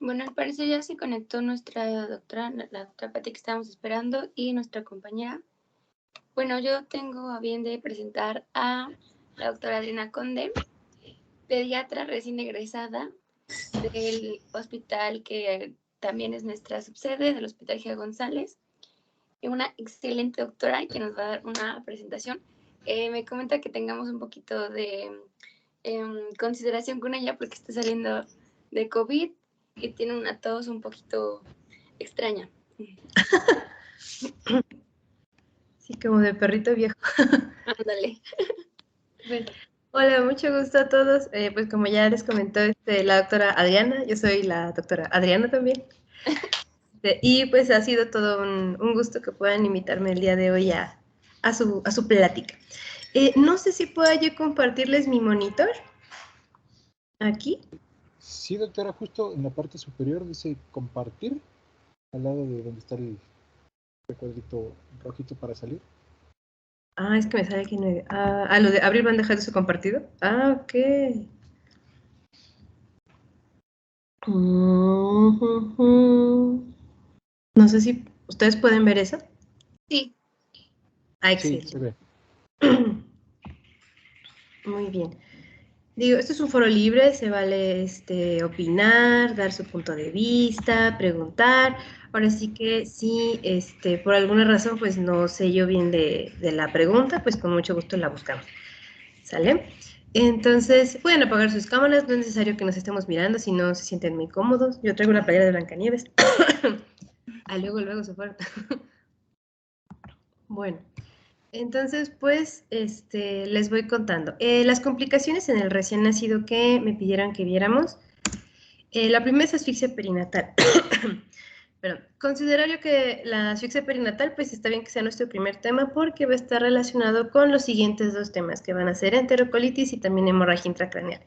Bueno, al parecer ya se conectó nuestra doctora, la doctora Pati que estábamos esperando, y nuestra compañera. Bueno, yo tengo a bien de presentar a la doctora Adriana Conde, pediatra recién egresada del hospital que también es nuestra subsede, del Hospital G. González, y una excelente doctora que nos va a dar una presentación. Me comenta que tengamos un poquito de consideración con ella porque está saliendo de COVID y tiene una tos un poquito extraña. Sí, como de perrito viejo. Ándale. Bueno, hola, mucho gusto a todos. Pues como ya les comentó la doctora Adriana, yo soy la doctora Adriana también. Y pues ha sido todo un gusto que puedan invitarme el día de hoy a su plática. No sé si puedo yo compartirles mi monitor. Aquí. Sí, doctora, justo en la parte superior dice compartir, al lado de donde está el cuadrito rojito para salir. Ah, es que me sale aquí no hay... lo de abrir bandeja de uso compartido. Ah, ok. No sé si ustedes pueden ver eso. Sí. Ah, excelente. Sí, se ve. Muy bien. Digo, esto es un foro libre, se vale opinar, dar su punto de vista, preguntar. Ahora sí que si por alguna razón pues no sé yo bien de la pregunta, pues con mucho gusto la buscamos. ¿Sale? Entonces, pueden apagar sus cámaras, no es necesario que nos estemos mirando si no se sienten muy cómodos. Yo traigo una playera de Blancanieves. Luego se fueron. Bueno. Entonces, pues, les voy contando. Las complicaciones en el recién nacido que me pidieron que viéramos. La primera es asfixia perinatal. Perdón. Considero yo que la asfixia perinatal, pues está bien que sea nuestro primer tema porque va a estar relacionado con los siguientes dos temas que van a ser enterocolitis y también hemorragia intracraneal.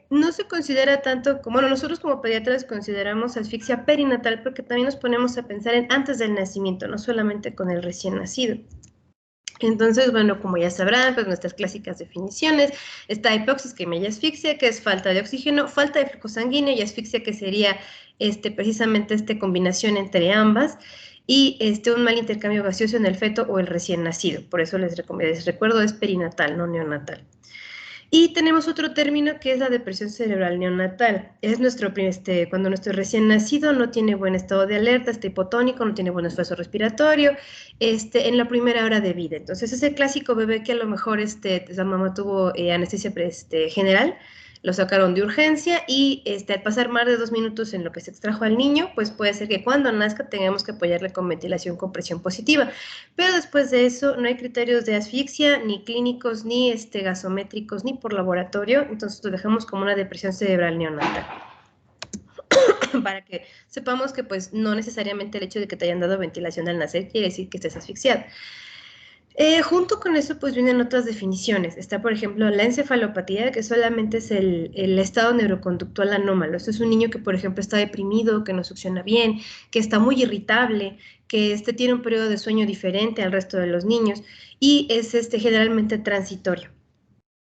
No se considera tanto como, bueno, nosotros como pediatras consideramos asfixia perinatal porque también nos ponemos a pensar en antes del nacimiento, no solamente con el recién nacido. Entonces, bueno, como ya sabrán, pues nuestras clásicas definiciones, está hipoxisquemia y asfixia, que es falta de oxígeno, falta de flujo sanguíneo, y asfixia, que sería precisamente esta combinación entre ambas, y un mal intercambio gaseoso en el feto o el recién nacido. Por eso les recuerdo, es perinatal, no neonatal. Y tenemos otro término que es la depresión cerebral neonatal. Es cuando nuestro recién nacido no tiene buen estado de alerta, está hipotónico, no tiene buen esfuerzo respiratorio, en la primera hora de vida. Entonces es el clásico bebé que a lo mejor la mamá tuvo anestesia general, lo sacaron de urgencia y al pasar más de 2 minutos en lo que se extrajo al niño, pues puede ser que cuando nazca tengamos que apoyarle con ventilación con presión positiva. Pero después de eso no hay criterios de asfixia, ni clínicos, ni gasométricos, ni por laboratorio, entonces lo dejamos como una depresión cerebral neonatal. Para que sepamos que pues no necesariamente el hecho de que te hayan dado ventilación al nacer quiere decir que estés asfixiado. Junto con eso, pues vienen otras definiciones. Está, por ejemplo, la encefalopatía, que solamente es el estado neuroconductual anómalo. Esto es un niño que, por ejemplo, está deprimido, que no succiona bien, que está muy irritable, que tiene un periodo de sueño diferente al resto de los niños y es generalmente transitorio.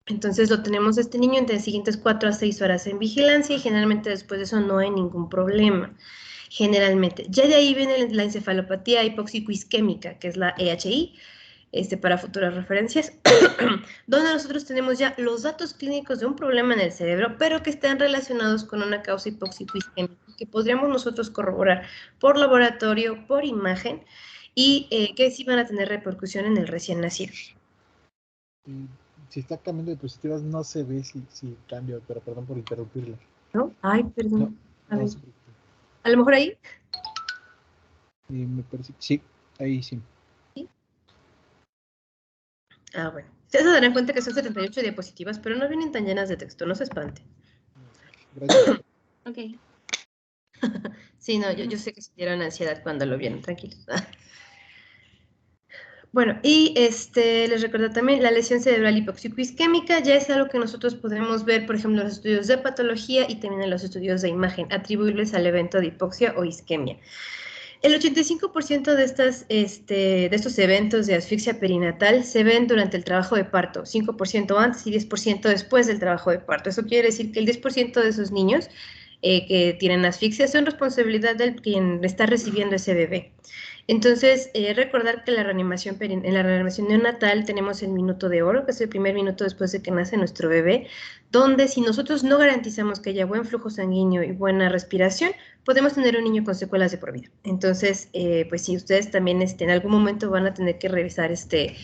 Entonces lo tenemos niño entre las siguientes 4 a 6 horas en vigilancia y generalmente después de eso no hay ningún problema. Generalmente. Ya de ahí viene la encefalopatía hipóxico-isquémica, que es la EHI, para futuras referencias, donde nosotros tenemos ya los datos clínicos de un problema en el cerebro, pero que están relacionados con una causa hipóxico-isquémica, que podríamos nosotros corroborar por laboratorio, por imagen, y que sí van a tener repercusión en el recién nacido. Si está cambiando de diapositivas, no se ve si cambia, pero perdón por interrumpirla. ¿No? Ay, perdón. No, a lo mejor ahí. Me parece, sí, ahí sí. ¿Sí? Ah, bueno. Ustedes se darán cuenta que son 78 diapositivas, pero no vienen tan llenas de texto, no se espante. Gracias. Ok. Sí, no, yo sé que sintieron ansiedad cuando lo vieron, tranquilos. Bueno, y les recuerdo también la lesión cerebral hipóxico-isquémica ya es algo que nosotros podemos ver, por ejemplo, en los estudios de patología y también en los estudios de imagen, atribuibles al evento de hipoxia o isquemia. El 85% de estos eventos de asfixia perinatal se ven durante el trabajo de parto, 5% antes y 10% después del trabajo de parto. Eso quiere decir que el 10% de esos niños que tienen asfixia son responsabilidad del quien está recibiendo ese bebé. Entonces, recordar que en la reanimación neonatal tenemos el minuto de oro, que es el primer minuto después de que nace nuestro bebé, donde si nosotros no garantizamos que haya buen flujo sanguíneo y buena respiración, podemos tener un niño con secuelas de por vida. Entonces, pues si ustedes también en algún momento van a tener que revisar que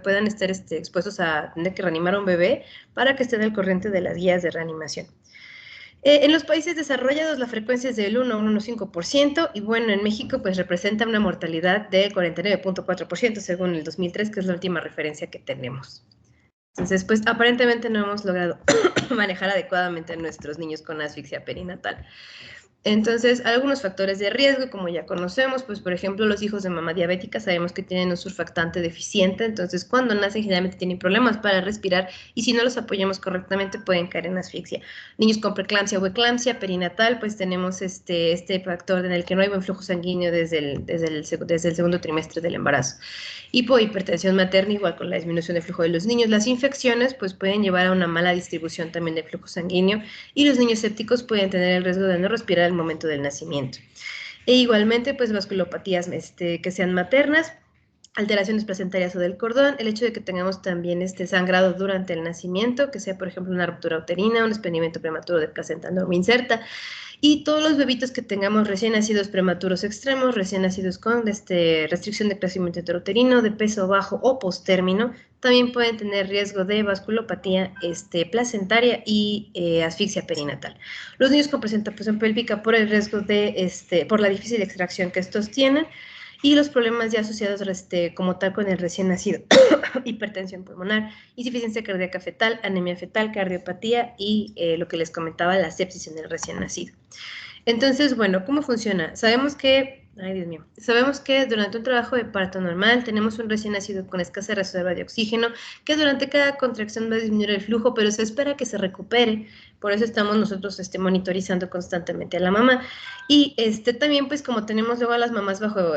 puedan estar expuestos a tener que reanimar a un bebé para que estén al corriente de las guías de reanimación. En los países desarrollados la frecuencia es del 1 a 1,5% y bueno, en México pues representa una mortalidad de 49,4% según el 2003, que es la última referencia que tenemos. Entonces, pues aparentemente no hemos logrado manejar adecuadamente a nuestros niños con asfixia perinatal. Entonces, algunos factores de riesgo, como ya conocemos, pues por ejemplo, los hijos de mamá diabética sabemos que tienen un surfactante deficiente, entonces cuando nacen generalmente tienen problemas para respirar y si no los apoyamos correctamente pueden caer en asfixia. Niños con preeclampsia o eclampsia perinatal, pues tenemos este factor en el que no hay buen flujo sanguíneo desde el segundo trimestre del embarazo. Hipohipertensión materna, igual con la disminución del flujo de los niños. Las infecciones, pues pueden llevar a una mala distribución también del flujo sanguíneo y los niños sépticos pueden tener el riesgo de no respirar al momento del nacimiento. E igualmente, pues vasculopatías que sean maternas, alteraciones placentarias o del cordón, el hecho de que tengamos también sangrado durante el nacimiento, que sea por ejemplo una ruptura uterina, un desprendimiento prematuro de placenta no inserta, y todos los bebitos que tengamos recién nacidos prematuros extremos, recién nacidos con restricción de crecimiento intrauterino, de peso bajo o postérmino, también pueden tener riesgo de vasculopatía placentaria y asfixia perinatal. Los niños con presentación pélvica por el riesgo por la difícil extracción que estos tienen, y los problemas ya asociados como tal con el recién nacido, hipertensión pulmonar, insuficiencia cardíaca fetal, anemia fetal, cardiopatía y lo que les comentaba, la sepsis en el recién nacido. Entonces, bueno, ¿cómo funciona? Sabemos que durante un trabajo de parto normal tenemos un recién nacido con escasa reserva de oxígeno, que durante cada contracción va a disminuir el flujo, pero se espera que se recupere. Por eso estamos nosotros monitorizando constantemente a la mamá. Y también, pues como tenemos luego a las mamás bajo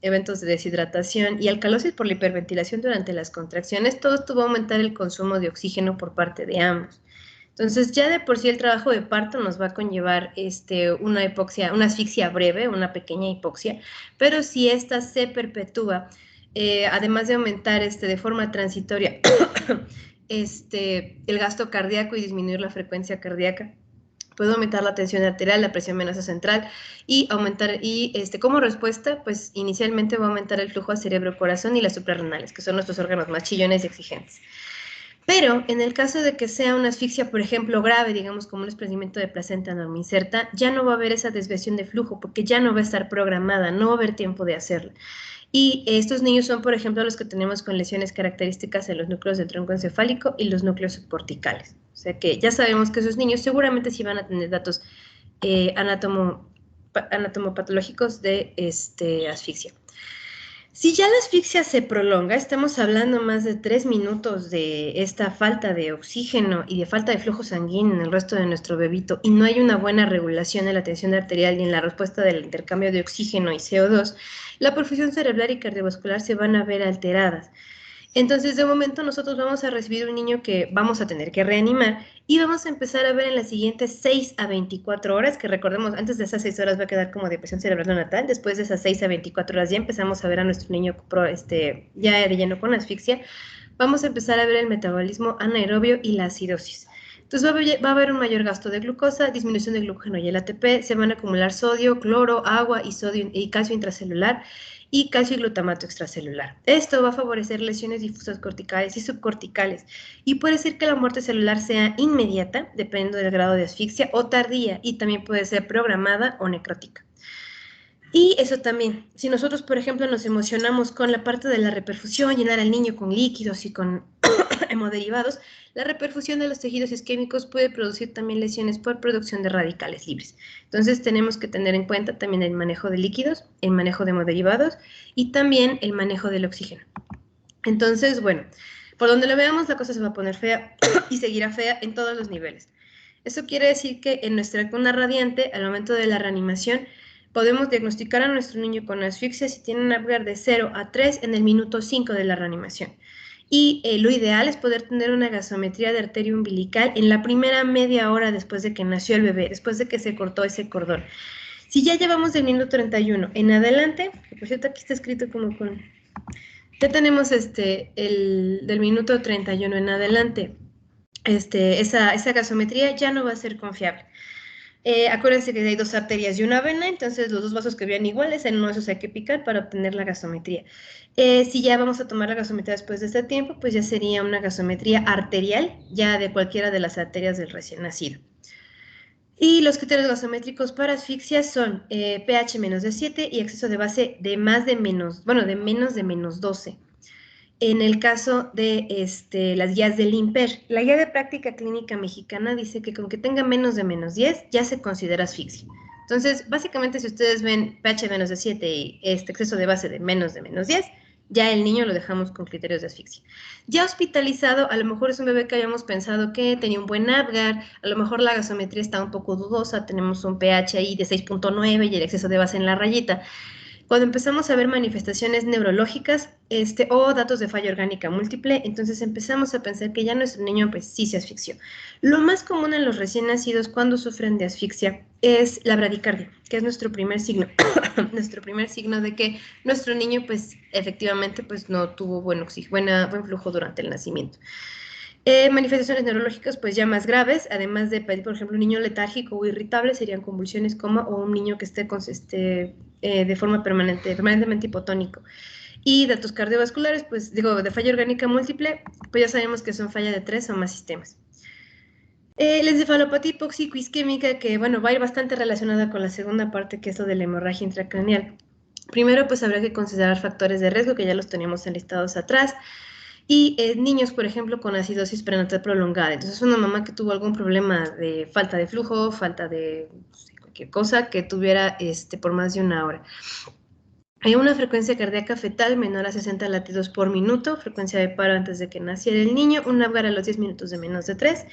eventos de deshidratación y alcalosis por la hiperventilación durante las contracciones, todo esto va a aumentar el consumo de oxígeno por parte de ambos. Entonces, ya de por sí el trabajo de parto nos va a conllevar una asfixia breve, una pequeña hipoxia, pero si esta se perpetúa, además de aumentar de forma transitoria el gasto cardíaco y disminuir la frecuencia cardíaca, puede aumentar la tensión arterial, la presión venosa central y como respuesta, pues inicialmente va a aumentar el flujo a cerebro-corazón y las suprarrenales, que son nuestros órganos más chillones y exigentes. Pero en el caso de que sea una asfixia, por ejemplo, grave, digamos como un desprendimiento de placenta no inserta, ya no va a haber esa desviación de flujo porque ya no va a estar programada, no va a haber tiempo de hacerlo. Y estos niños son, por ejemplo, los que tenemos con lesiones características en los núcleos del tronco encefálico y los núcleos subcorticales. O sea que ya sabemos que esos niños seguramente sí van a tener datos anatomopatológicos de asfixia. Si ya la asfixia se prolonga, estamos hablando más de 3 minutos de esta falta de oxígeno y de falta de flujo sanguíneo en el resto de nuestro bebito y no hay una buena regulación en la tensión arterial y en la respuesta del intercambio de oxígeno y CO2, la perfusión cerebral y cardiovascular se van a ver alteradas. Entonces, de momento, nosotros vamos a recibir un niño que vamos a tener que reanimar y vamos a empezar a ver en las siguientes 6 a 24 horas, que recordemos, antes de esas 6 horas va a quedar como depresión cerebral neonatal, después de esas 6 a 24 horas ya empezamos a ver a nuestro niño ya de lleno con asfixia, vamos a empezar a ver el metabolismo anaerobio y la acidosis. Entonces va a haber un mayor gasto de glucosa, disminución del glucógeno y el ATP, se van a acumular sodio, cloro, agua y sodio y calcio intracelular y calcio y glutamato extracelular. Esto va a favorecer lesiones difusas corticales y subcorticales y puede ser que la muerte celular sea inmediata, dependiendo del grado de asfixia, o tardía y también puede ser programada o necrótica. Y eso también, si nosotros, por ejemplo, nos emocionamos con la parte de la reperfusión, llenar al niño con líquidos y con hemoderivados, la reperfusión de los tejidos isquémicos puede producir también lesiones por producción de radicales libres. Entonces tenemos que tener en cuenta también el manejo de líquidos, el manejo de hemoderivados y también el manejo del oxígeno. Entonces, bueno, por donde lo veamos la cosa se va a poner fea y seguirá fea en todos los niveles. Eso quiere decir que en nuestra cuna radiante, al momento de la reanimación, podemos diagnosticar a nuestro niño con asfixia si tiene un Apgar de 0 a 3 en el minuto 5 de la reanimación. Y lo ideal es poder tener una gasometría de arteria umbilical en la primera media hora después de que nació el bebé, después de que se cortó ese cordón. Si ya llevamos del minuto 31 en adelante, que por cierto aquí está escrito como con... Ya tenemos del minuto 31 en adelante, esa gasometría ya no va a ser confiable. Acuérdense que hay dos arterias y una vena, entonces los dos vasos que vean iguales, en uno de esos hay que picar para obtener la gasometría. Si ya vamos a tomar la gasometría después de este tiempo, pues ya sería una gasometría arterial, ya de cualquiera de las arterias del recién nacido. Y los criterios gasométricos para asfixia son pH menos de 7 y exceso de base de menos de menos 12. En el caso de las guías del INPER, la guía de práctica clínica mexicana dice que con que tenga menos de menos 10 ya se considera asfixia. Entonces, básicamente, si ustedes ven pH menos de 7 y exceso de base de menos 10, ya el niño lo dejamos con criterios de asfixia. Ya hospitalizado, a lo mejor es un bebé que habíamos pensado que tenía un buen Apgar, a lo mejor la gasometría está un poco dudosa, tenemos un pH ahí de 6.9 y el exceso de base en la rayita. Cuando empezamos a ver manifestaciones neurológicas o datos de falla orgánica múltiple, entonces empezamos a pensar que ya nuestro niño pues sí se asfixió. Lo más común en los recién nacidos cuando sufren de asfixia es la bradicardia, que es nuestro primer signo, nuestro primer signo de que nuestro niño pues efectivamente pues no tuvo buen flujo durante el nacimiento. Manifestaciones neurológicas pues ya más graves, además de, por ejemplo, un niño letárgico o irritable serían convulsiones, coma, o un niño que esté de forma permanentemente hipotónico. Y datos cardiovasculares, pues digo, de falla orgánica múltiple, pues ya sabemos que son falla de 3 o más sistemas. La encefalopatía hipóxico-isquémica, que bueno, va a ir bastante relacionada con la segunda parte, que es lo de la hemorragia intracraneal. Primero, pues habrá que considerar factores de riesgo, que ya los teníamos enlistados atrás. Y niños, por ejemplo, con acidosis prenatal prolongada. Entonces, una mamá que tuvo algún problema de falta de flujo, falta de cualquier cosa, que tuviera por más de una hora. Hay una frecuencia cardíaca fetal menor a 60 latidos por minuto, frecuencia de paro antes de que naciera el niño, un Apgar a los 10 minutos de menos de 3,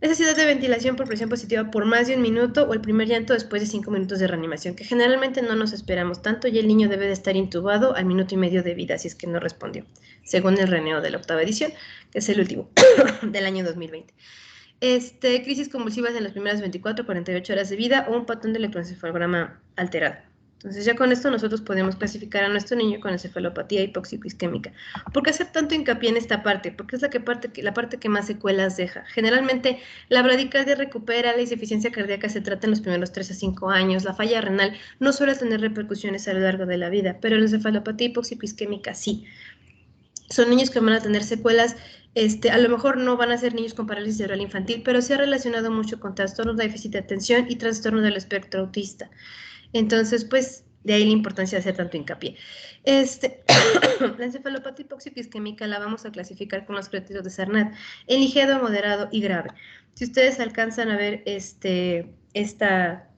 necesidad de ventilación por presión positiva por más de 1 minuto o el primer llanto después de 5 minutos de reanimación, que generalmente no nos esperamos tanto y el niño debe de estar intubado al minuto y medio de vida si es que no respondió, según el RENEO de la 8ª edición, que es el último del año 2020. Crisis convulsivas en las primeras 24 48 horas de vida o un patrón de electroencefalograma alterado. Entonces ya con esto nosotros podemos clasificar a nuestro niño con encefalopatía hipóxico-isquémica. ¿Por qué hacer tanto hincapié en esta parte? Porque es la parte que más secuelas deja. Generalmente la bradicardia recupera, la insuficiencia cardíaca se trata en los primeros 3 a 5 años, la falla renal no suele tener repercusiones a lo largo de la vida, pero la encefalopatía hipóxico-isquémica sí. Son niños que van a tener secuelas, a lo mejor no van a ser niños con parálisis cerebral infantil, pero se ha relacionado mucho con trastornos de déficit de atención y trastornos del espectro autista. Entonces, pues, de ahí la importancia de hacer tanto hincapié. La encefalopatía hipóxico-isquémica la vamos a clasificar con los criterios de Sarnat, en ligero, moderado y grave. Si ustedes alcanzan a ver esta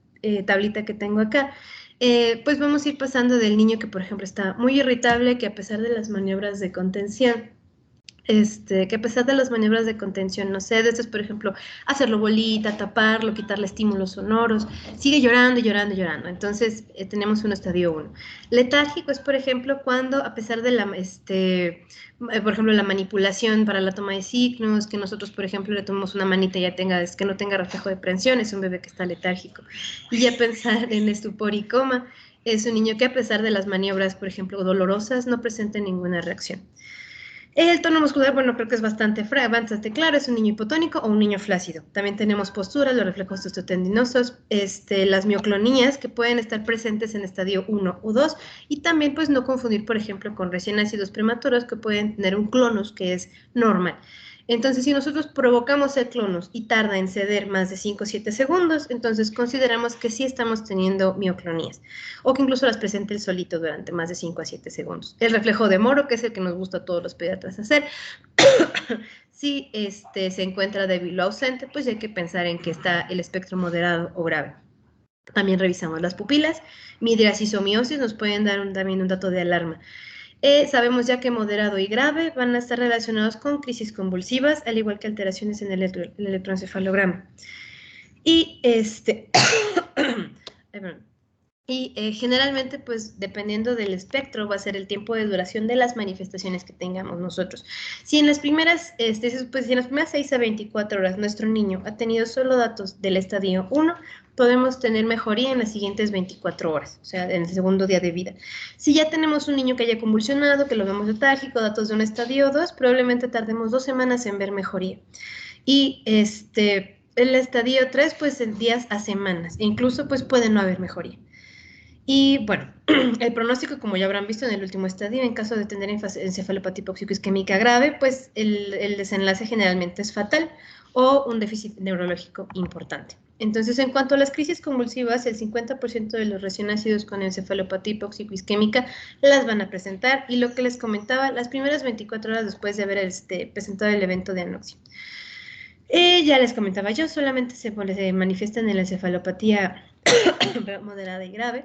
tablita que tengo acá, pues vamos a ir pasando del niño que, por ejemplo, está muy irritable, que a pesar de las maniobras de contención, no sé, desde, por ejemplo, hacerlo bolita, taparlo, quitarle estímulos sonoros, sigue llorando y llorando y llorando. Entonces, tenemos un estadio 1. Letárgico es, por ejemplo, cuando a pesar de por ejemplo, la manipulación para la toma de signos, que nosotros, por ejemplo, le tomamos una manita y que no tenga reflejo de prensión, es un bebé que está letárgico. Y ya pensar en estupor y coma, es un niño que a pesar de las maniobras, por ejemplo, dolorosas, no presenta ninguna reacción. El tono muscular, bueno, creo que es bastante claro, es un niño hipotónico o un niño flácido. También tenemos posturas, los reflejos osteotendinosos, las mioclonías que pueden estar presentes en estadio 1 o 2 y también pues no confundir, por ejemplo, con recién nacidos prematuros que pueden tener un clonus que es normal. Entonces, si nosotros provocamos el clonus y tarda en ceder más de 5 o 7 segundos, entonces consideramos que sí estamos teniendo mioclonías, o que incluso las presente el solito durante más de 5 a 7 segundos. El reflejo de Moro, que es el que nos gusta a todos los pediatras hacer, si se encuentra débil o ausente, pues hay que pensar en que está el espectro moderado o grave. También revisamos las pupilas, midriasis o miosis nos pueden dar también un dato de alarma. Sabemos ya que moderado y grave van a estar relacionados con crisis convulsivas, al igual que alteraciones en el electroencefalograma. Y Y generalmente, pues, dependiendo del espectro, va a ser el tiempo de duración de las manifestaciones que tengamos nosotros. Si en las primeras, pues, si en las primeras 6 a 24 horas nuestro niño ha tenido solo datos del estadio 1, podemos tener mejoría en las siguientes 24 horas, o sea, en el segundo día de vida. Si ya tenemos un niño que haya convulsionado, que lo vemos letárgico, datos de un estadio 2, probablemente tardemos 2 semanas en ver mejoría. Y el estadio 3, pues, en días a semanas, e incluso, pues, puede no haber mejoría. Y bueno, el pronóstico, como ya habrán visto en el último estadio, en caso de tener encefalopatía hipóxico-isquémica grave, pues el desenlace generalmente es fatal o un déficit neurológico importante. Entonces, en cuanto a las crisis convulsivas, el 50% de los recién nacidos con encefalopatía hipóxico-isquémica las van a presentar, y lo que les comentaba, las primeras 24 horas después de haber presentado el evento de anoxia. Ya les comentaba yo, solamente se manifiestan en la encefalopatía moderada y grave,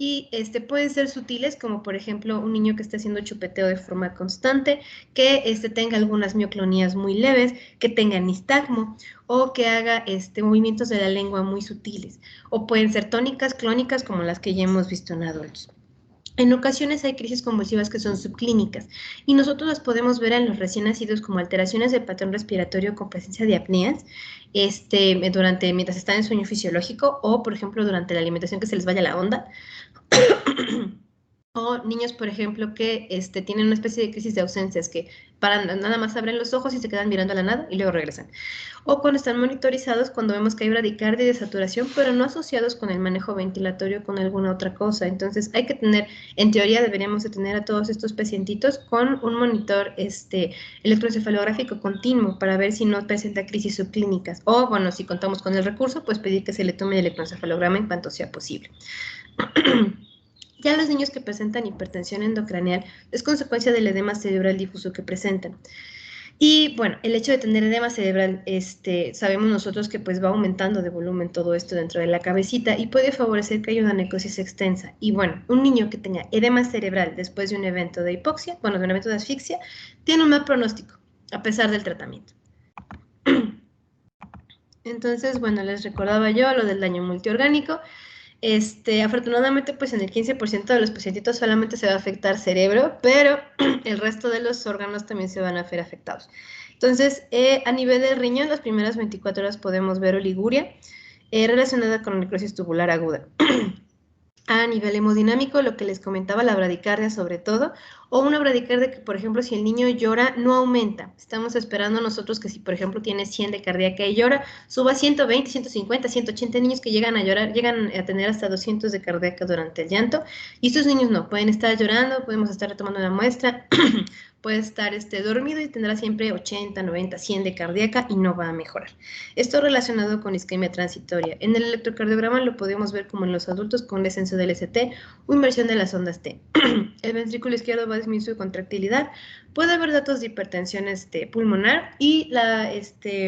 y pueden ser sutiles, como por ejemplo un niño que esté haciendo chupeteo de forma constante, que tenga algunas mioclonías muy leves, que tenga nistagmo, o que haga movimientos de la lengua muy sutiles, o pueden ser tónicas, clónicas, como las que ya hemos visto en adultos. En ocasiones hay crisis convulsivas que son subclínicas, y nosotros las podemos ver en los recién nacidos como alteraciones del patrón respiratorio con presencia de apneas, mientras están en sueño fisiológico, o por ejemplo durante la alimentación, que se les vaya la onda. O niños, por ejemplo, que tienen una especie de crisis de ausencias, que nada más abren los ojos y se quedan mirando a la nada y luego regresan. O cuando están monitorizados, cuando vemos que hay bradicardia y desaturación, pero no asociados con el manejo ventilatorio, con alguna otra cosa. Entonces hay que tener, en teoría deberíamos de tener a todos estos pacientitos con un monitor electroencefalográfico continuo para ver si no presenta crisis subclínicas. O bueno, si contamos con el recurso, pues pedir que se le tome el electroencefalograma en cuanto sea posible. Ya los niños que presentan hipertensión endocraneal es consecuencia del edema cerebral difuso que presentan. Y bueno, el hecho de tener edema cerebral, sabemos nosotros que pues va aumentando de volumen todo esto dentro de la cabecita, y puede favorecer que haya una necrosis extensa. Y bueno, un niño que tenga edema cerebral después de un evento de hipoxia, bueno, de un evento de asfixia, tiene un mal pronóstico, a pesar del tratamiento. Entonces, bueno, les recordaba yo lo del daño multiorgánico. Afortunadamente, pues en el 15% de los pacientitos solamente se va a afectar cerebro, pero el resto de los órganos también se van a ver afectados. Entonces, a nivel del riñón, las primeras 24 horas podemos ver oliguria relacionada con necrosis tubular aguda. A nivel hemodinámico, lo que les comentaba, la bradicardia sobre todo, o una bradicardia que, por ejemplo, si el niño llora, no aumenta. Estamos esperando nosotros que si, por ejemplo, tiene 100 de cardíaca y llora, suba a 120, 150, 180 niños que llegan a llorar, llegan a tener hasta 200 de cardíaca durante el llanto, y estos niños no, pueden estar llorando, podemos estar retomando la muestra, puede estar dormido y tendrá siempre 80, 90, 100 de cardíaca y no va a mejorar. Esto relacionado con isquemia transitoria. En el electrocardiograma lo podemos ver como en los adultos con descenso del ST o inversión de las ondas T. El ventrículo izquierdo va a disminuir su contractilidad. Puede haber datos de hipertensión pulmonar, y la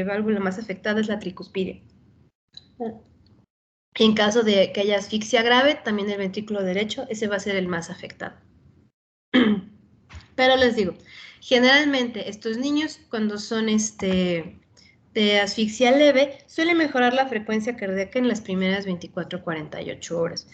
válvula más afectada es la tricuspide. En caso de que haya asfixia grave, también el ventrículo derecho, ese va a ser el más afectado. Pero les digo, generalmente estos niños, cuando son de asfixia leve, suele mejorar la frecuencia cardíaca en las primeras 24 a 48 horas.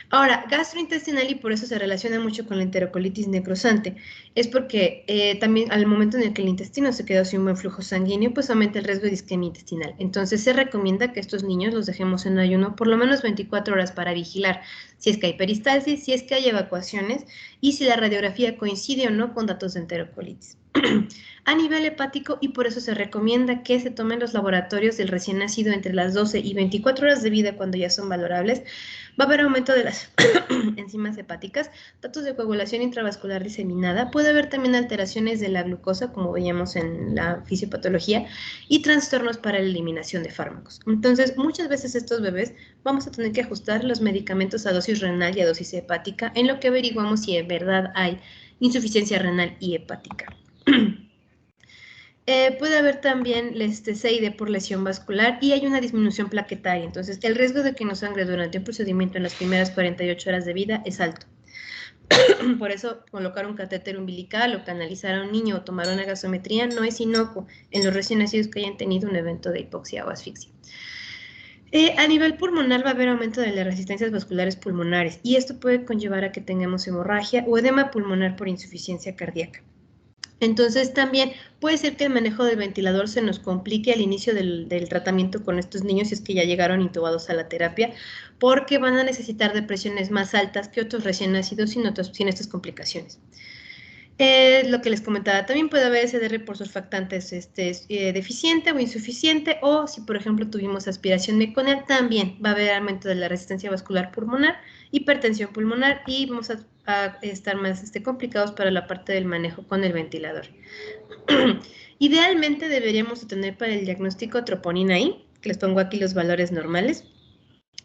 Ahora, gastrointestinal, y por eso se relaciona mucho con la enterocolitis necrosante, es porque también al momento en el que el intestino se queda sin un buen flujo sanguíneo, pues aumenta el riesgo de isquemia intestinal. Entonces se recomienda que estos niños los dejemos en ayuno por lo menos 24 horas para vigilar si es que hay peristalsis, si es que hay evacuaciones, y si la radiografía coincide o no con datos de enterocolitis. A nivel hepático, y por eso se recomienda que se tomen los laboratorios del recién nacido entre las 12 y 24 horas de vida cuando ya son valorables, va a haber aumento de las enzimas hepáticas, datos de coagulación intravascular diseminada, puede haber también alteraciones de la glucosa, como veíamos en la fisiopatología, y trastornos para la eliminación de fármacos. Entonces, muchas veces estos bebés vamos a tener que ajustar los medicamentos a dosis renal y a dosis hepática, en lo que averiguamos si en verdad hay insuficiencia renal y hepática. Puede haber también CID por lesión vascular, y hay una disminución plaquetaria. Entonces, el riesgo de que no sangre durante un procedimiento en las primeras 48 horas de vida es alto. Por eso, colocar un catéter umbilical o canalizar a un niño o tomar una gasometría no es inocuo en los recién nacidos que hayan tenido un evento de hipoxia o asfixia. A nivel pulmonar va a haber aumento de las resistencias vasculares pulmonares y esto puede conllevar a que tengamos hemorragia o edema pulmonar por insuficiencia cardíaca. Entonces también puede ser que el manejo del ventilador se nos complique al inicio del tratamiento con estos niños si es que ya llegaron intubados a la terapia, porque van a necesitar de presiones más altas que otros recién nacidos sin estas complicaciones. Lo que les comentaba, también puede haber SDR por surfactantes deficiente o insuficiente, o si por ejemplo tuvimos aspiración meconial, también va a haber aumento de la resistencia vascular pulmonar, hipertensión pulmonar y vamos a estar más complicados para la parte del manejo con el ventilador. Idealmente deberíamos tener para el diagnóstico troponina I, que les pongo aquí los valores normales,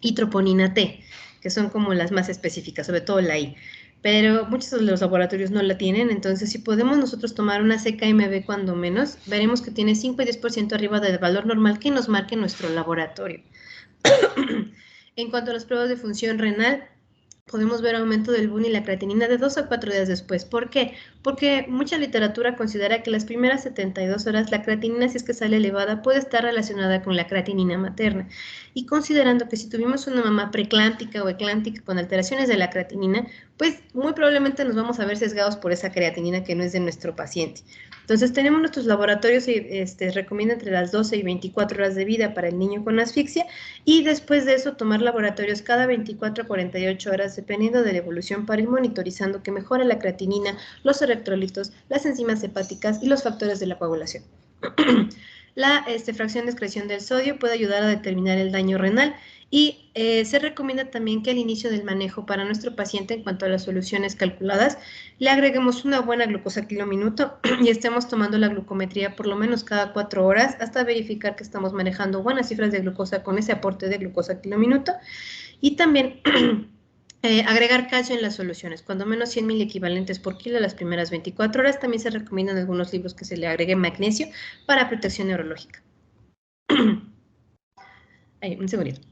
y troponina T, que son como las más específicas, sobre todo la I. Pero muchos de los laboratorios no la tienen, entonces si podemos nosotros tomar una CKMB cuando menos, veremos que tiene 5 y 10% arriba del valor normal que nos marque nuestro laboratorio. En cuanto a las pruebas de función renal, podemos ver aumento del BUN y la creatinina de 2 a 4 días después. ¿Por qué? Porque mucha literatura considera que las primeras 72 horas la creatinina, si es que sale elevada, puede estar relacionada con la creatinina materna. Y considerando que si tuvimos una mamá preclántica o eclántica con alteraciones de la creatinina, pues muy probablemente nos vamos a ver sesgados por esa creatinina que no es de nuestro paciente. Entonces tenemos nuestros laboratorios y recomienda entre las 12 y 24 horas de vida para el niño con asfixia y después de eso tomar laboratorios cada 24 a 48 horas dependiendo de la evolución para ir monitorizando que mejore la creatinina, los electrolitos, las enzimas hepáticas y los factores de la coagulación. La fracción de excreción del sodio puede ayudar a determinar el daño renal y se recomienda también que al inicio del manejo para nuestro paciente en cuanto a las soluciones calculadas, le agreguemos una buena glucosa kilominuto y estemos tomando la glucometría por lo menos cada 4 horas hasta verificar que estamos manejando buenas cifras de glucosa con ese aporte de glucosa kilominuto y también agregar calcio en las soluciones, cuando menos 100 miliequivalentes por kilo las primeras 24 horas. También se recomiendan en algunos libros que se le agregue magnesio para protección neurológica. Ay, un segundito.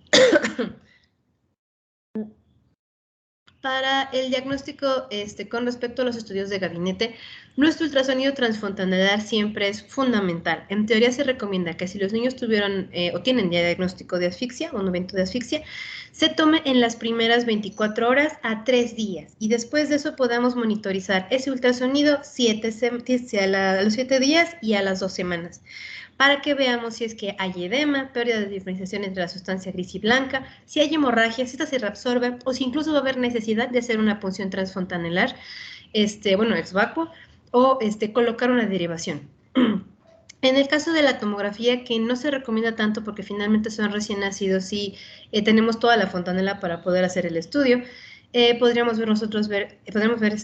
Para el diagnóstico con respecto a los estudios de gabinete, nuestro ultrasonido transfontanelar siempre es fundamental. En teoría se recomienda que si los niños tuvieron o tienen ya diagnóstico de asfixia o un evento de asfixia, se tome en las primeras 24 horas a 3 días y después de eso podamos monitorizar ese ultrasonido a los 7 días y a las 2 semanas. Para que veamos si es que hay edema, pérdida de diferenciación entre la sustancia gris y blanca, si hay hemorragia, si esta se reabsorbe, o si incluso va a haber necesidad de hacer una punción transfontanelar, ex vacuo, o colocar una derivación. En el caso de la tomografía, que no se recomienda tanto porque finalmente son recién nacidos y tenemos toda la fontanela para poder hacer el estudio, podríamos ver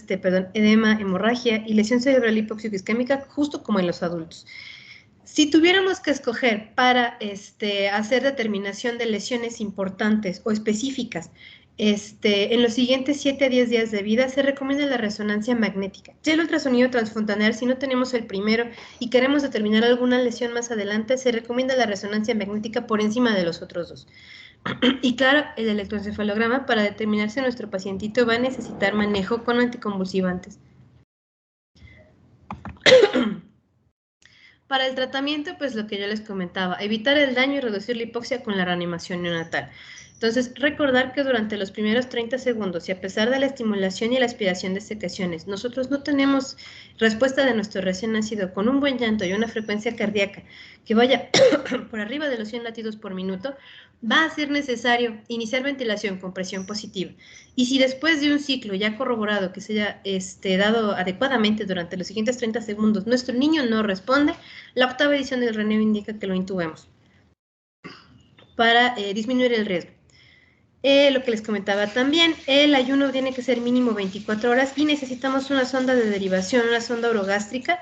edema, hemorragia y lesión cerebral hipoxico-isquémica justo como en los adultos. Si tuviéramos que escoger para hacer determinación de lesiones importantes o específicas en los siguientes 7 a 10 días de vida, se recomienda la resonancia magnética. Ya el ultrasonido transfontanelar, si no tenemos el primero y queremos determinar alguna lesión más adelante, se recomienda la resonancia magnética por encima de los otros dos. Y claro, el electroencefalograma para determinar si nuestro pacientito va a necesitar manejo con anticonvulsivantes. Para el tratamiento, pues lo que yo les comentaba, evitar el daño y reducir la hipoxia con la reanimación neonatal. Entonces, recordar que durante los primeros 30 segundos y a pesar de la estimulación y la aspiración de secreciones, nosotros no tenemos respuesta de nuestro recién nacido con un buen llanto y una frecuencia cardíaca que vaya por arriba de los 100 latidos por minuto, va a ser necesario iniciar ventilación con presión positiva. Y si después de un ciclo ya corroborado que se haya dado adecuadamente durante los siguientes 30 segundos, nuestro niño no responde, la octava edición del RENEO indica que lo intubemos para disminuir el riesgo. Lo que les comentaba también, el ayuno tiene que ser mínimo 24 horas y necesitamos una sonda de derivación, una sonda orogástrica,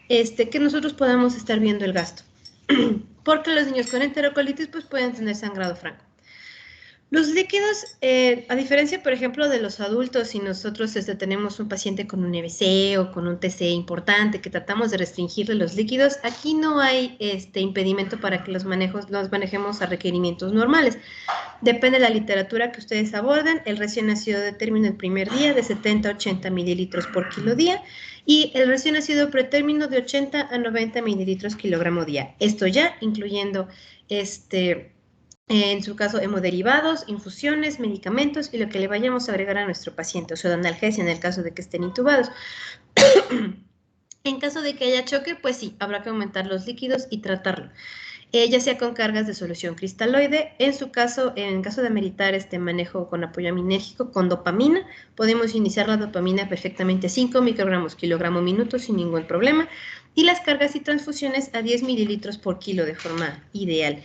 que nosotros podamos estar viendo el gasto. Porque los niños con enterocolitis pues pueden tener sangrado franco. Los líquidos, a diferencia, por ejemplo, de los adultos, si nosotros tenemos un paciente con un EBC o con un TC importante que tratamos de restringirle los líquidos, aquí no hay impedimento para que los manejemos a requerimientos normales. Depende de la literatura que ustedes aborden. El recién nacido determina el primer día de 70 a 80 mililitros por kilo día y el recién nacido pretérmino de 80 a 90 mililitros kilogramo día. Esto ya incluyendo En su caso, hemoderivados, infusiones, medicamentos y lo que le vayamos a agregar a nuestro paciente, o sea, analgesia en el caso de que estén intubados. En caso de que haya choque, pues sí, habrá que aumentar los líquidos y tratarlo. Ya sea con cargas de solución cristaloide, en su caso, en caso de ameritar este manejo con apoyo aminérgico, con dopamina, podemos iniciar la dopamina perfectamente a 5 microgramos kilogramo minuto sin ningún problema, y las cargas y transfusiones a 10 mililitros por kilo de forma ideal.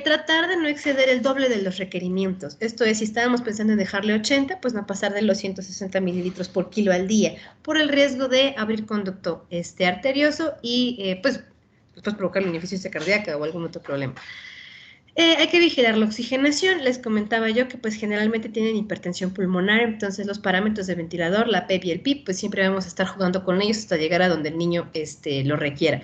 Tratar de no exceder el doble de los requerimientos, esto es, si estábamos pensando en dejarle 80, pues no pasar de los 160 mililitros por kilo al día, por el riesgo de abrir conducto arterioso y pues provocar una insuficiencia cardíaca o algún otro problema. Hay que vigilar la oxigenación. Les comentaba yo que pues generalmente tienen hipertensión pulmonar, entonces los parámetros de ventilador, la PEP y el PIP, pues siempre vamos a estar jugando con ellos hasta llegar a donde el niño lo requiera.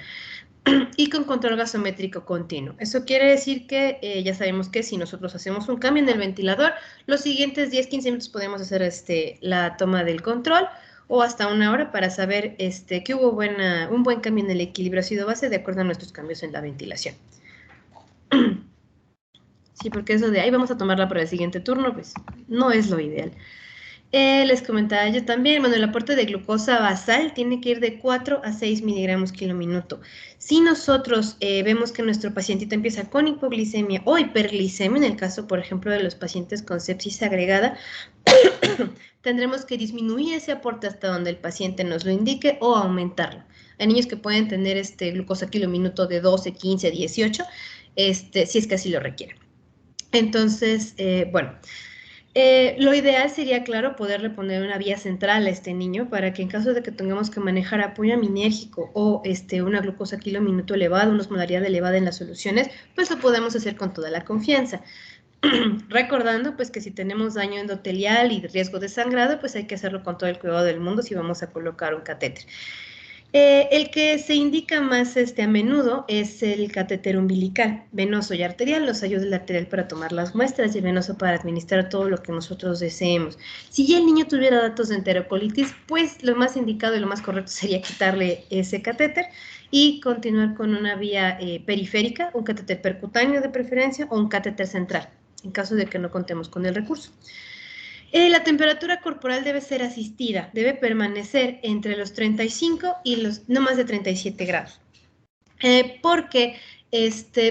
Y con control gasométrico continuo. Eso quiere decir que ya sabemos que si nosotros hacemos un cambio en el ventilador, los siguientes 10-15 minutos podemos hacer la toma del control o hasta una hora para saber que hubo un buen cambio en el equilibrio ácido-base de acuerdo a nuestros cambios en la ventilación. Sí, porque eso de ahí vamos a tomarla para el siguiente turno, pues no es lo ideal. Les comentaba yo también, bueno, el aporte de glucosa basal tiene que ir de 4 a 6 miligramos kilo minuto. Si nosotros vemos que nuestro pacientito empieza con hipoglicemia o hiperglicemia, en el caso, por ejemplo, de los pacientes con sepsis agregada, tendremos que disminuir ese aporte hasta donde el paciente nos lo indique o aumentarlo. Hay niños que pueden tener glucosa kilo minuto de 12, 15, 18, si es que así lo requieren. Entonces, bueno, lo ideal sería, claro, poderle poner una vía central a este niño para que en caso de que tengamos que manejar apoyo aminérgico o una glucosa kilo minuto elevada, una osmolaridad elevada en las soluciones, pues lo podemos hacer con toda la confianza. Recordando pues que si tenemos daño endotelial y riesgo de sangrado, pues hay que hacerlo con todo el cuidado del mundo si vamos a colocar un catéter. El que se indica más a menudo es el catéter umbilical, venoso y arterial. Nos ayuda el arterial para tomar las muestras y el venoso para administrar todo lo que nosotros deseemos. Si ya el niño tuviera datos de enterocolitis, pues lo más indicado y lo más correcto sería quitarle ese catéter y continuar con una vía periférica, un catéter percutáneo de preferencia o un catéter central, en caso de que no contemos con el recurso. La temperatura corporal debe ser asistida, debe permanecer entre los 35 y no más de 37 grados. Porque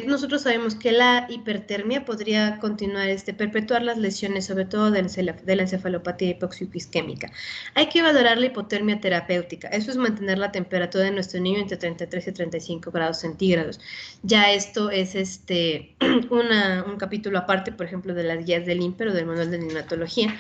nosotros sabemos que la hipertermia podría continuar, perpetuar las lesiones, sobre todo de la encefalopatía hipoxiquisquémica. Hay que valorar la hipotermia terapéutica. Eso es mantener la temperatura de nuestro niño entre 33 y 35 grados centígrados. Ya esto es un capítulo aparte, por ejemplo, de las guías del INPE o del manual de neonatología.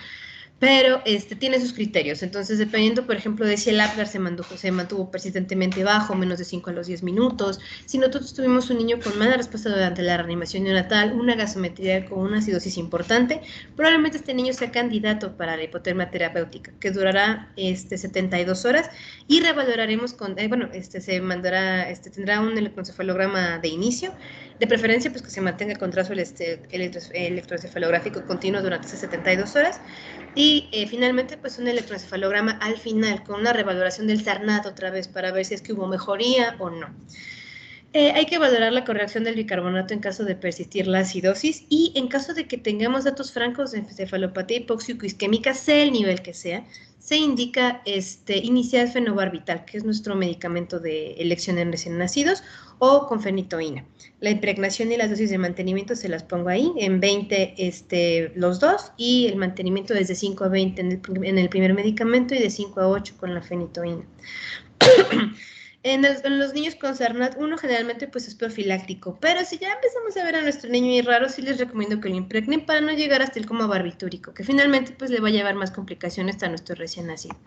Pero tiene sus criterios. Entonces, dependiendo, por ejemplo, de si el Apgar se mantuvo persistentemente bajo, menos de 5 a los 10 minutos, si nosotros tuvimos un niño con mala respuesta durante la reanimación neonatal, una gasometría con una acidosis importante, probablemente este niño sea candidato para la hipotermia terapéutica, que durará 72 horas y revaloraremos con, tendrá un electroencefalograma de inicio, de preferencia pues que se mantenga con trazo electroencefalográfico continuo durante esas 72 horas, y finalmente, pues un electroencefalograma al final, con una revaloración del SARNAT otra vez, para ver si es que hubo mejoría o no. Hay que valorar la corrección del bicarbonato en caso de persistir la acidosis y en caso de que tengamos datos francos de encefalopatía hipoxico-isquémica, sea el nivel que sea, se indica iniciar fenobarbital, que es nuestro medicamento de elección en recién nacidos, o con fenitoína. La impregnación y las dosis de mantenimiento se las pongo ahí, en 20 los dos, y el mantenimiento desde 5 a 20 en el primer medicamento y de 5 a 8 con la fenitoína. En los niños con SARNAT, uno generalmente pues es profiláctico, pero si ya empezamos a ver a nuestro niño y raro, sí les recomiendo que lo impregnen para no llegar hasta el coma barbitúrico, que finalmente pues le va a llevar más complicaciones a nuestro recién nacido.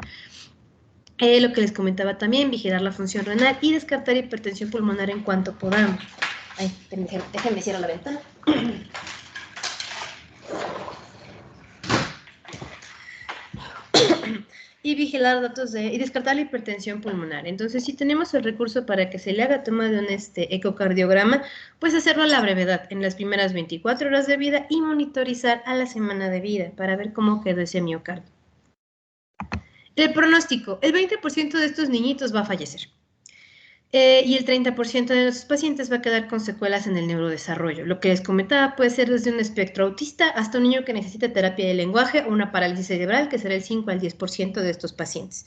Lo que les comentaba también, vigilar la función renal y descartar hipertensión pulmonar en cuanto podamos. Ay, déjenme cierrar la ventana. Y vigilar datos y descartar la hipertensión pulmonar. Entonces, si tenemos el recurso para que se le haga toma de un ecocardiograma, pues hacerlo a la brevedad, en las primeras 24 horas de vida y monitorizar a la semana de vida para ver cómo quedó ese miocardio. El pronóstico, el 20% de estos niñitos va a fallecer. Y el 30% de los pacientes va a quedar con secuelas en el neurodesarrollo. Lo que les comentaba puede ser desde un espectro autista hasta un niño que necesite terapia de lenguaje o una parálisis cerebral, que será el 5 al 10% de estos pacientes.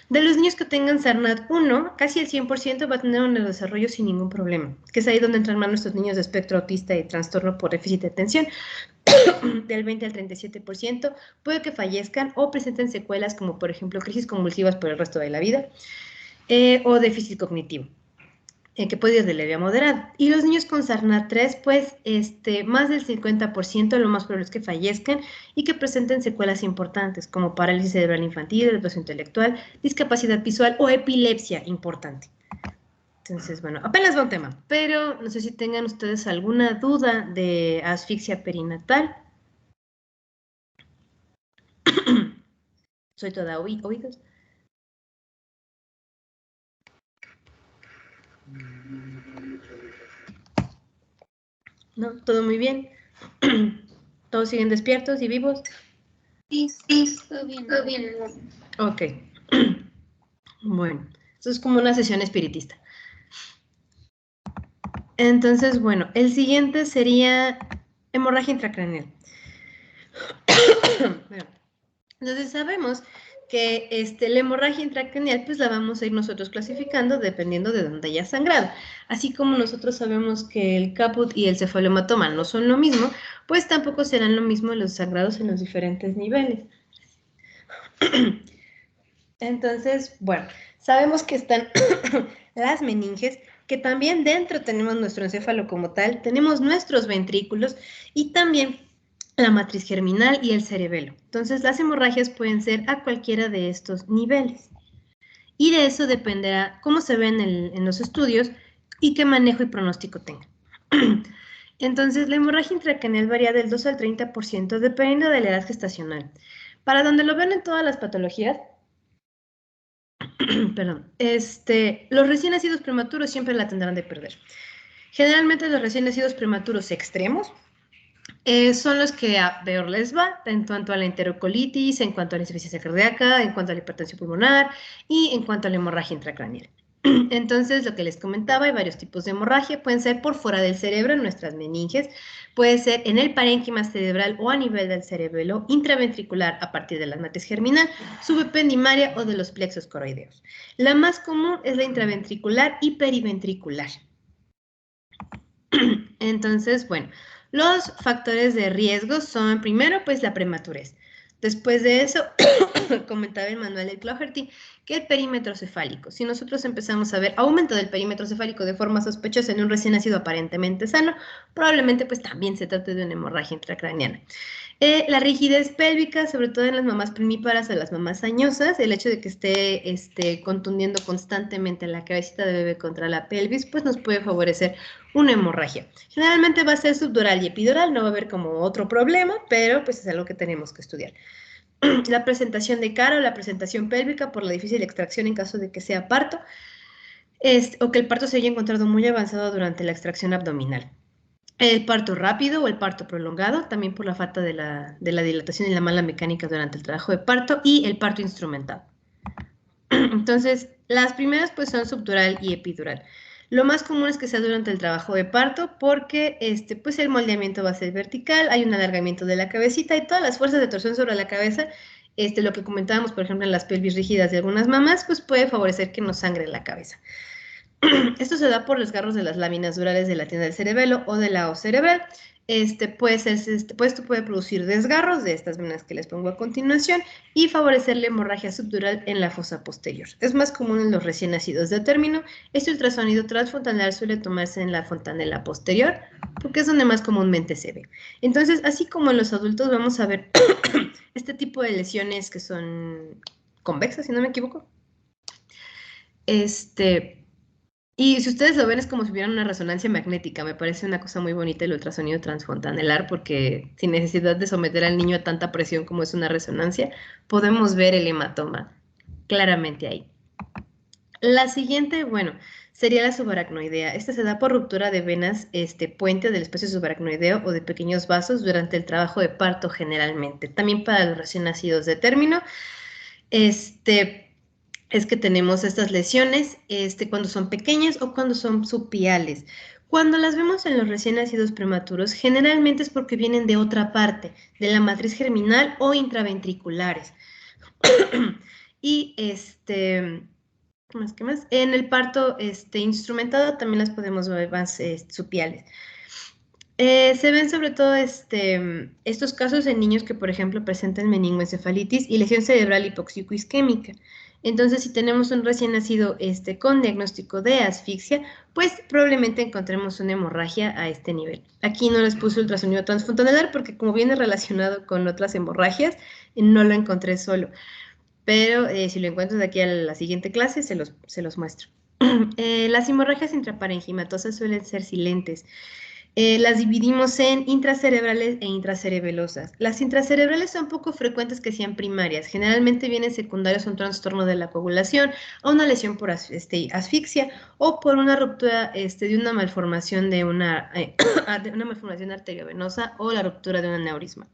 De los niños que tengan SARNAT 1, casi el 100% va a tener un neurodesarrollo sin ningún problema, que es ahí donde entran más nuestros niños de espectro autista y trastorno por déficit de atención. Del 20 al 37% puede que fallezcan o presenten secuelas como, por ejemplo, crisis convulsivas por el resto de la vida o déficit cognitivo, que puede ir de leve a moderado. Y los niños con SARNAT 3, pues, más del 50% lo más probable es que fallezcan y que presenten secuelas importantes, como parálisis cerebral infantil, retraso intelectual, discapacidad visual o epilepsia importante. Entonces, bueno, apenas va un tema, pero no sé si tengan ustedes alguna duda de asfixia perinatal. Soy toda oídos. ¿No? ¿Todo muy bien? ¿Todos siguen despiertos y vivos? Sí, todo bien. Todo bien. Ok. Bueno, eso es como una sesión espiritista. Entonces, bueno, el siguiente sería hemorragia intracraneal. Entonces sabemos que la hemorragia intracraneal pues la vamos a ir nosotros clasificando dependiendo de dónde haya sangrado. Así como nosotros sabemos que el caput y el cefalohematoma no son lo mismo, pues tampoco serán lo mismo los sangrados en los diferentes niveles. Entonces, bueno, sabemos que están las meninges, que también dentro tenemos nuestro encéfalo como tal, tenemos nuestros ventrículos y también la matriz germinal y el cerebelo. Entonces, las hemorragias pueden ser a cualquiera de estos niveles. Y de eso dependerá cómo se ven en los estudios y qué manejo y pronóstico tenga. Entonces, la hemorragia intracraneal varía del 2 al 30% dependiendo de la edad gestacional. Para donde lo vean en todas las patologías, perdón, los recién nacidos prematuros siempre la tendrán de perder. Generalmente los recién nacidos prematuros extremos son los que peor les va en cuanto a la enterocolitis, en cuanto a la insuficiencia cardíaca, en cuanto a la hipertensión pulmonar y en cuanto a la hemorragia intracraneal. Entonces, lo que les comentaba, hay varios tipos de hemorragia, pueden ser por fuera del cerebro, en nuestras meninges, puede ser en el parénquima cerebral o a nivel del cerebelo, intraventricular a partir de la matriz germinal, subependimaria o de los plexos coroideos. La más común es la intraventricular y periventricular. Entonces, bueno, los factores de riesgo son, primero, pues la prematurez. Después de eso, comentaba el manual del Cloherty, que el perímetro cefálico. Si nosotros empezamos a ver aumento del perímetro cefálico de forma sospechosa en un recién nacido aparentemente sano, probablemente pues también se trate de una hemorragia intracraneana. La rigidez pélvica, sobre todo en las mamás primíparas o las mamás añosas, el hecho de que esté contundiendo constantemente la cabecita de bebé contra la pelvis, pues nos puede favorecer una hemorragia. Generalmente va a ser subdural y epidural, no va a haber como otro problema, pero pues es algo que tenemos que estudiar. La presentación de cara o la presentación pélvica por la difícil extracción en caso de que sea parto, o que el parto se haya encontrado muy avanzado durante la extracción abdominal. El parto rápido o el parto prolongado, también por la falta de la dilatación y la mala mecánica durante el trabajo de parto, y el parto instrumentado. Entonces, las primeras pues son subdural y epidural. Lo más común es que sea durante el trabajo de parto porque pues el moldeamiento va a ser vertical, hay un alargamiento de la cabecita y todas las fuerzas de torsión sobre la cabeza, lo que comentábamos, por ejemplo, en las pelvis rígidas de algunas mamás, pues puede favorecer que no sangre la cabeza. Esto se da por los desgarros de las láminas durales de la tienda del cerebelo o del lao cerebral. Esto puede producir desgarros de estas venas que les pongo a continuación y favorecer la hemorragia subdural en la fosa posterior. Es más común en los recién nacidos de término. Este ultrasonido transfontanelar suele tomarse en la fontanela posterior porque es donde más comúnmente se ve. Entonces, así como en los adultos vamos a ver este tipo de lesiones que son convexas, si no me equivoco. Y si ustedes lo ven es como si hubieran una resonancia magnética, me parece una cosa muy bonita el ultrasonido transfontanelar porque sin necesidad de someter al niño a tanta presión como es una resonancia, podemos ver el hematoma claramente ahí. La siguiente, bueno, sería la subaracnoidea. Esta se da por ruptura de venas puente del espacio subaracnoideo o de pequeños vasos durante el trabajo de parto generalmente. También para los recién nacidos de término, es que tenemos estas lesiones cuando son pequeñas o cuando son subpiales. Cuando las vemos en los recién nacidos prematuros, generalmente es porque vienen de otra parte, de la matriz germinal o intraventriculares. Y ¿qué más? En el parto instrumentado también las podemos ver más subpiales. Se ven sobre todo estos casos en niños que, por ejemplo, presentan meningoencefalitis y lesión cerebral hipoxico-isquémica. Entonces, si tenemos un recién nacido con diagnóstico de asfixia, pues probablemente encontremos una hemorragia a este nivel. Aquí no les puse ultrasonido transfontanelar porque como viene relacionado con otras hemorragias, no lo encontré solo. Pero si lo encuentro de aquí a la siguiente clase, se los muestro. Las hemorragias intraparenquimatosas suelen ser silentes. Las dividimos en intracerebrales e intracerebelosas. Las intracerebrales son poco frecuentes que sean primarias. Generalmente vienen secundarios a un trastorno de la coagulación, a una lesión por asfixia o por una ruptura de una malformación de una malformación arteriovenosa o la ruptura de un aneurisma.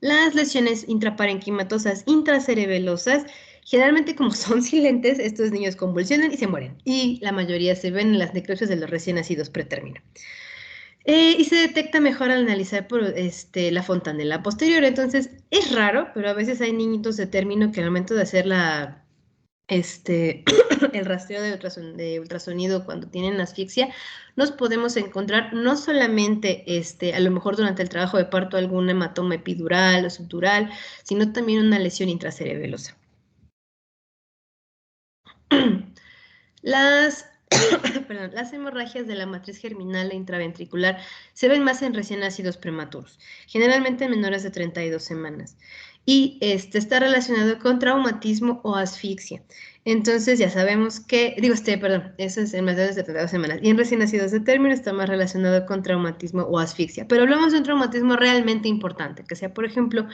Las lesiones intraparenquimatosas intracerebelosas, generalmente como son silentes, estos niños convulsionan y se mueren. Y la mayoría se ven en las necropsias de los recién nacidos pretérmino. Y se detecta mejor al analizar por la fontanela posterior. Entonces, es raro, pero a veces hay niñitos de término que al momento de hacer el rastreo de ultrasonido cuando tienen asfixia, nos podemos encontrar no solamente a lo mejor durante el trabajo de parto algún hematoma epidural o subdural, sino también una lesión intracerebelosa. Las hemorragias de la matriz germinal e intraventricular se ven más en recién nacidos prematuros, generalmente en menores de 32 semanas. Y está relacionado con traumatismo o asfixia. Entonces ya sabemos que, eso es en menores de 32 semanas. Y en recién nacidos de término está más relacionado con traumatismo o asfixia. Pero hablamos de un traumatismo realmente importante, que sea, por ejemplo,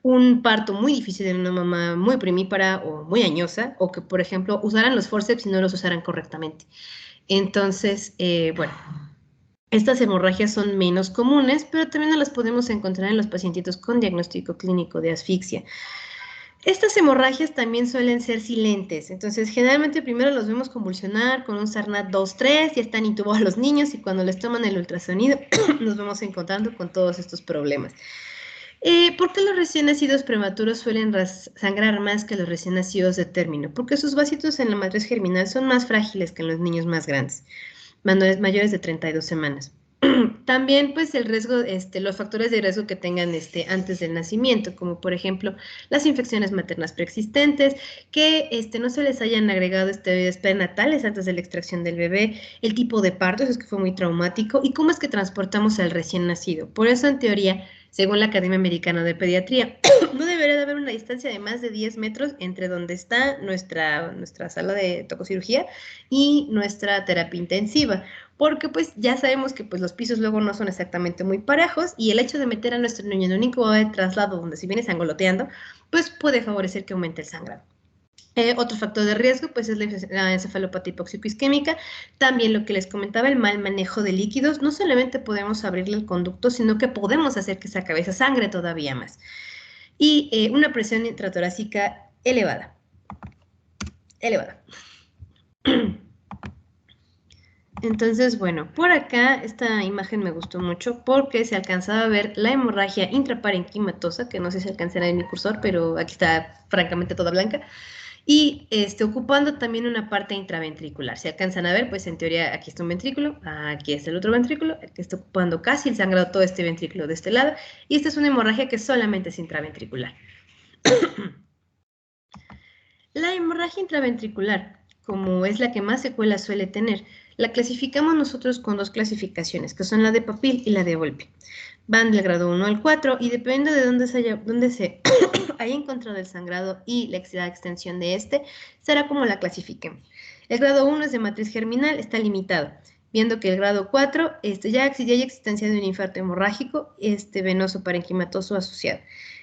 un parto muy difícil en una mamá muy primípara o muy añosa, o que, por ejemplo, usaran los forceps y no los usaran correctamente. Entonces, bueno, estas hemorragias son menos comunes, pero también las podemos encontrar en los pacientitos con diagnóstico clínico de asfixia. Estas hemorragias también suelen ser silentes, entonces generalmente primero los vemos convulsionar con un Sarnat 2-3, ya están intubados los niños y cuando les toman el ultrasonido nos vamos encontrando con todos estos problemas. ¿Por qué los recién nacidos prematuros suelen sangrar más que los recién nacidos de término? Porque sus vasitos en la matriz germinal son más frágiles que en los niños más grandes, mayores de 32 semanas. También, pues, el riesgo, los factores de riesgo que tengan antes del nacimiento, como por ejemplo las infecciones maternas preexistentes, que no se les hayan agregado esteroides prenatales antes de la extracción del bebé, el tipo de parto, eso es que fue muy traumático, y cómo es que transportamos al recién nacido. Por eso, en teoría, según la Academia Americana de Pediatría, no debería de haber una distancia de más de 10 metros entre donde está nuestra sala de tococirugía y nuestra terapia intensiva, porque pues ya sabemos que pues los pisos luego no son exactamente muy parejos y el hecho de meter a nuestro niño en un incubador de traslado donde si viene sangoloteando, pues puede favorecer que aumente el sangrado. Otro factor de riesgo, pues, es la encefalopatía hipóxico-isquémica. También lo que les comentaba, el mal manejo de líquidos. No solamente podemos abrirle el conducto, sino que podemos hacer que esa cabeza sangre todavía más. Y una presión intratorácica elevada. Entonces, bueno, por acá esta imagen me gustó mucho porque se alcanzaba a ver la hemorragia intraparenquimatosa, que no sé si alcanzará en mi cursor, pero aquí está francamente toda blanca. Y ocupando también una parte intraventricular. Si alcanzan a ver, pues en teoría aquí está un ventrículo, aquí está el otro ventrículo, el que está ocupando casi el sangrado todo este ventrículo de este lado, y esta es una hemorragia que solamente es intraventricular. La hemorragia intraventricular, como es la que más secuelas suele tener, la clasificamos nosotros con dos clasificaciones, que son la de Papil y la de Volpi. Van del grado 1 al 4 y dependiendo de dónde se haya encontrado el sangrado y la extensión de será como la clasifiquemos. El grado 1 es de matriz germinal, está limitado, viendo que el grado 4 ya hay existencia de un infarto hemorrágico venoso parenquimatoso asociado.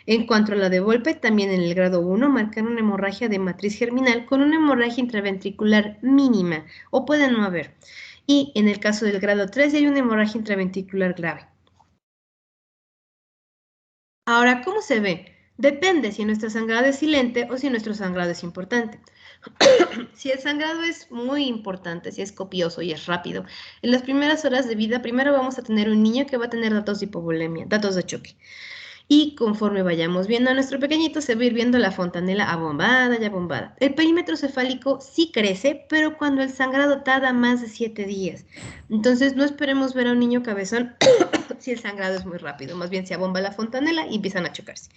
En cuanto a la de Volpe, también en el grado 1 marcan una hemorragia de matriz germinal con una hemorragia intraventricular mínima, o puede no haber. Y en el caso del grado 3 hay una hemorragia intraventricular grave. Ahora, ¿cómo se ve? Depende si nuestro sangrado es silente o si nuestro sangrado es importante. Si el sangrado es muy importante, si es copioso y es rápido, en las primeras horas de vida, primero vamos a tener un niño que va a tener datos de hipovolemia, datos de choque. Y conforme vayamos viendo a nuestro pequeñito, se va a ir viendo la fontanela abombada y abombada. El perímetro cefálico sí crece, pero cuando el sangrado tarda más de 7 días. Entonces, no esperemos ver a un niño cabezón si el sangrado es muy rápido. Más bien se abomba la fontanela y empiezan a chocarse.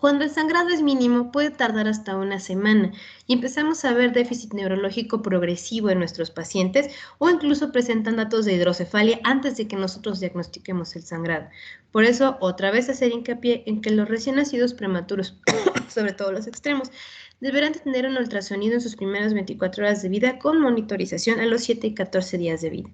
Cuando el sangrado es mínimo, puede tardar hasta una semana y empezamos a ver déficit neurológico progresivo en nuestros pacientes o incluso presentan datos de hidrocefalia antes de que nosotros diagnostiquemos el sangrado. Por eso, otra vez hacer hincapié en que los recién nacidos prematuros, sobre todo los extremos, deberán tener un ultrasonido en sus primeras 24 horas de vida con monitorización a los 7 y 14 días de vida.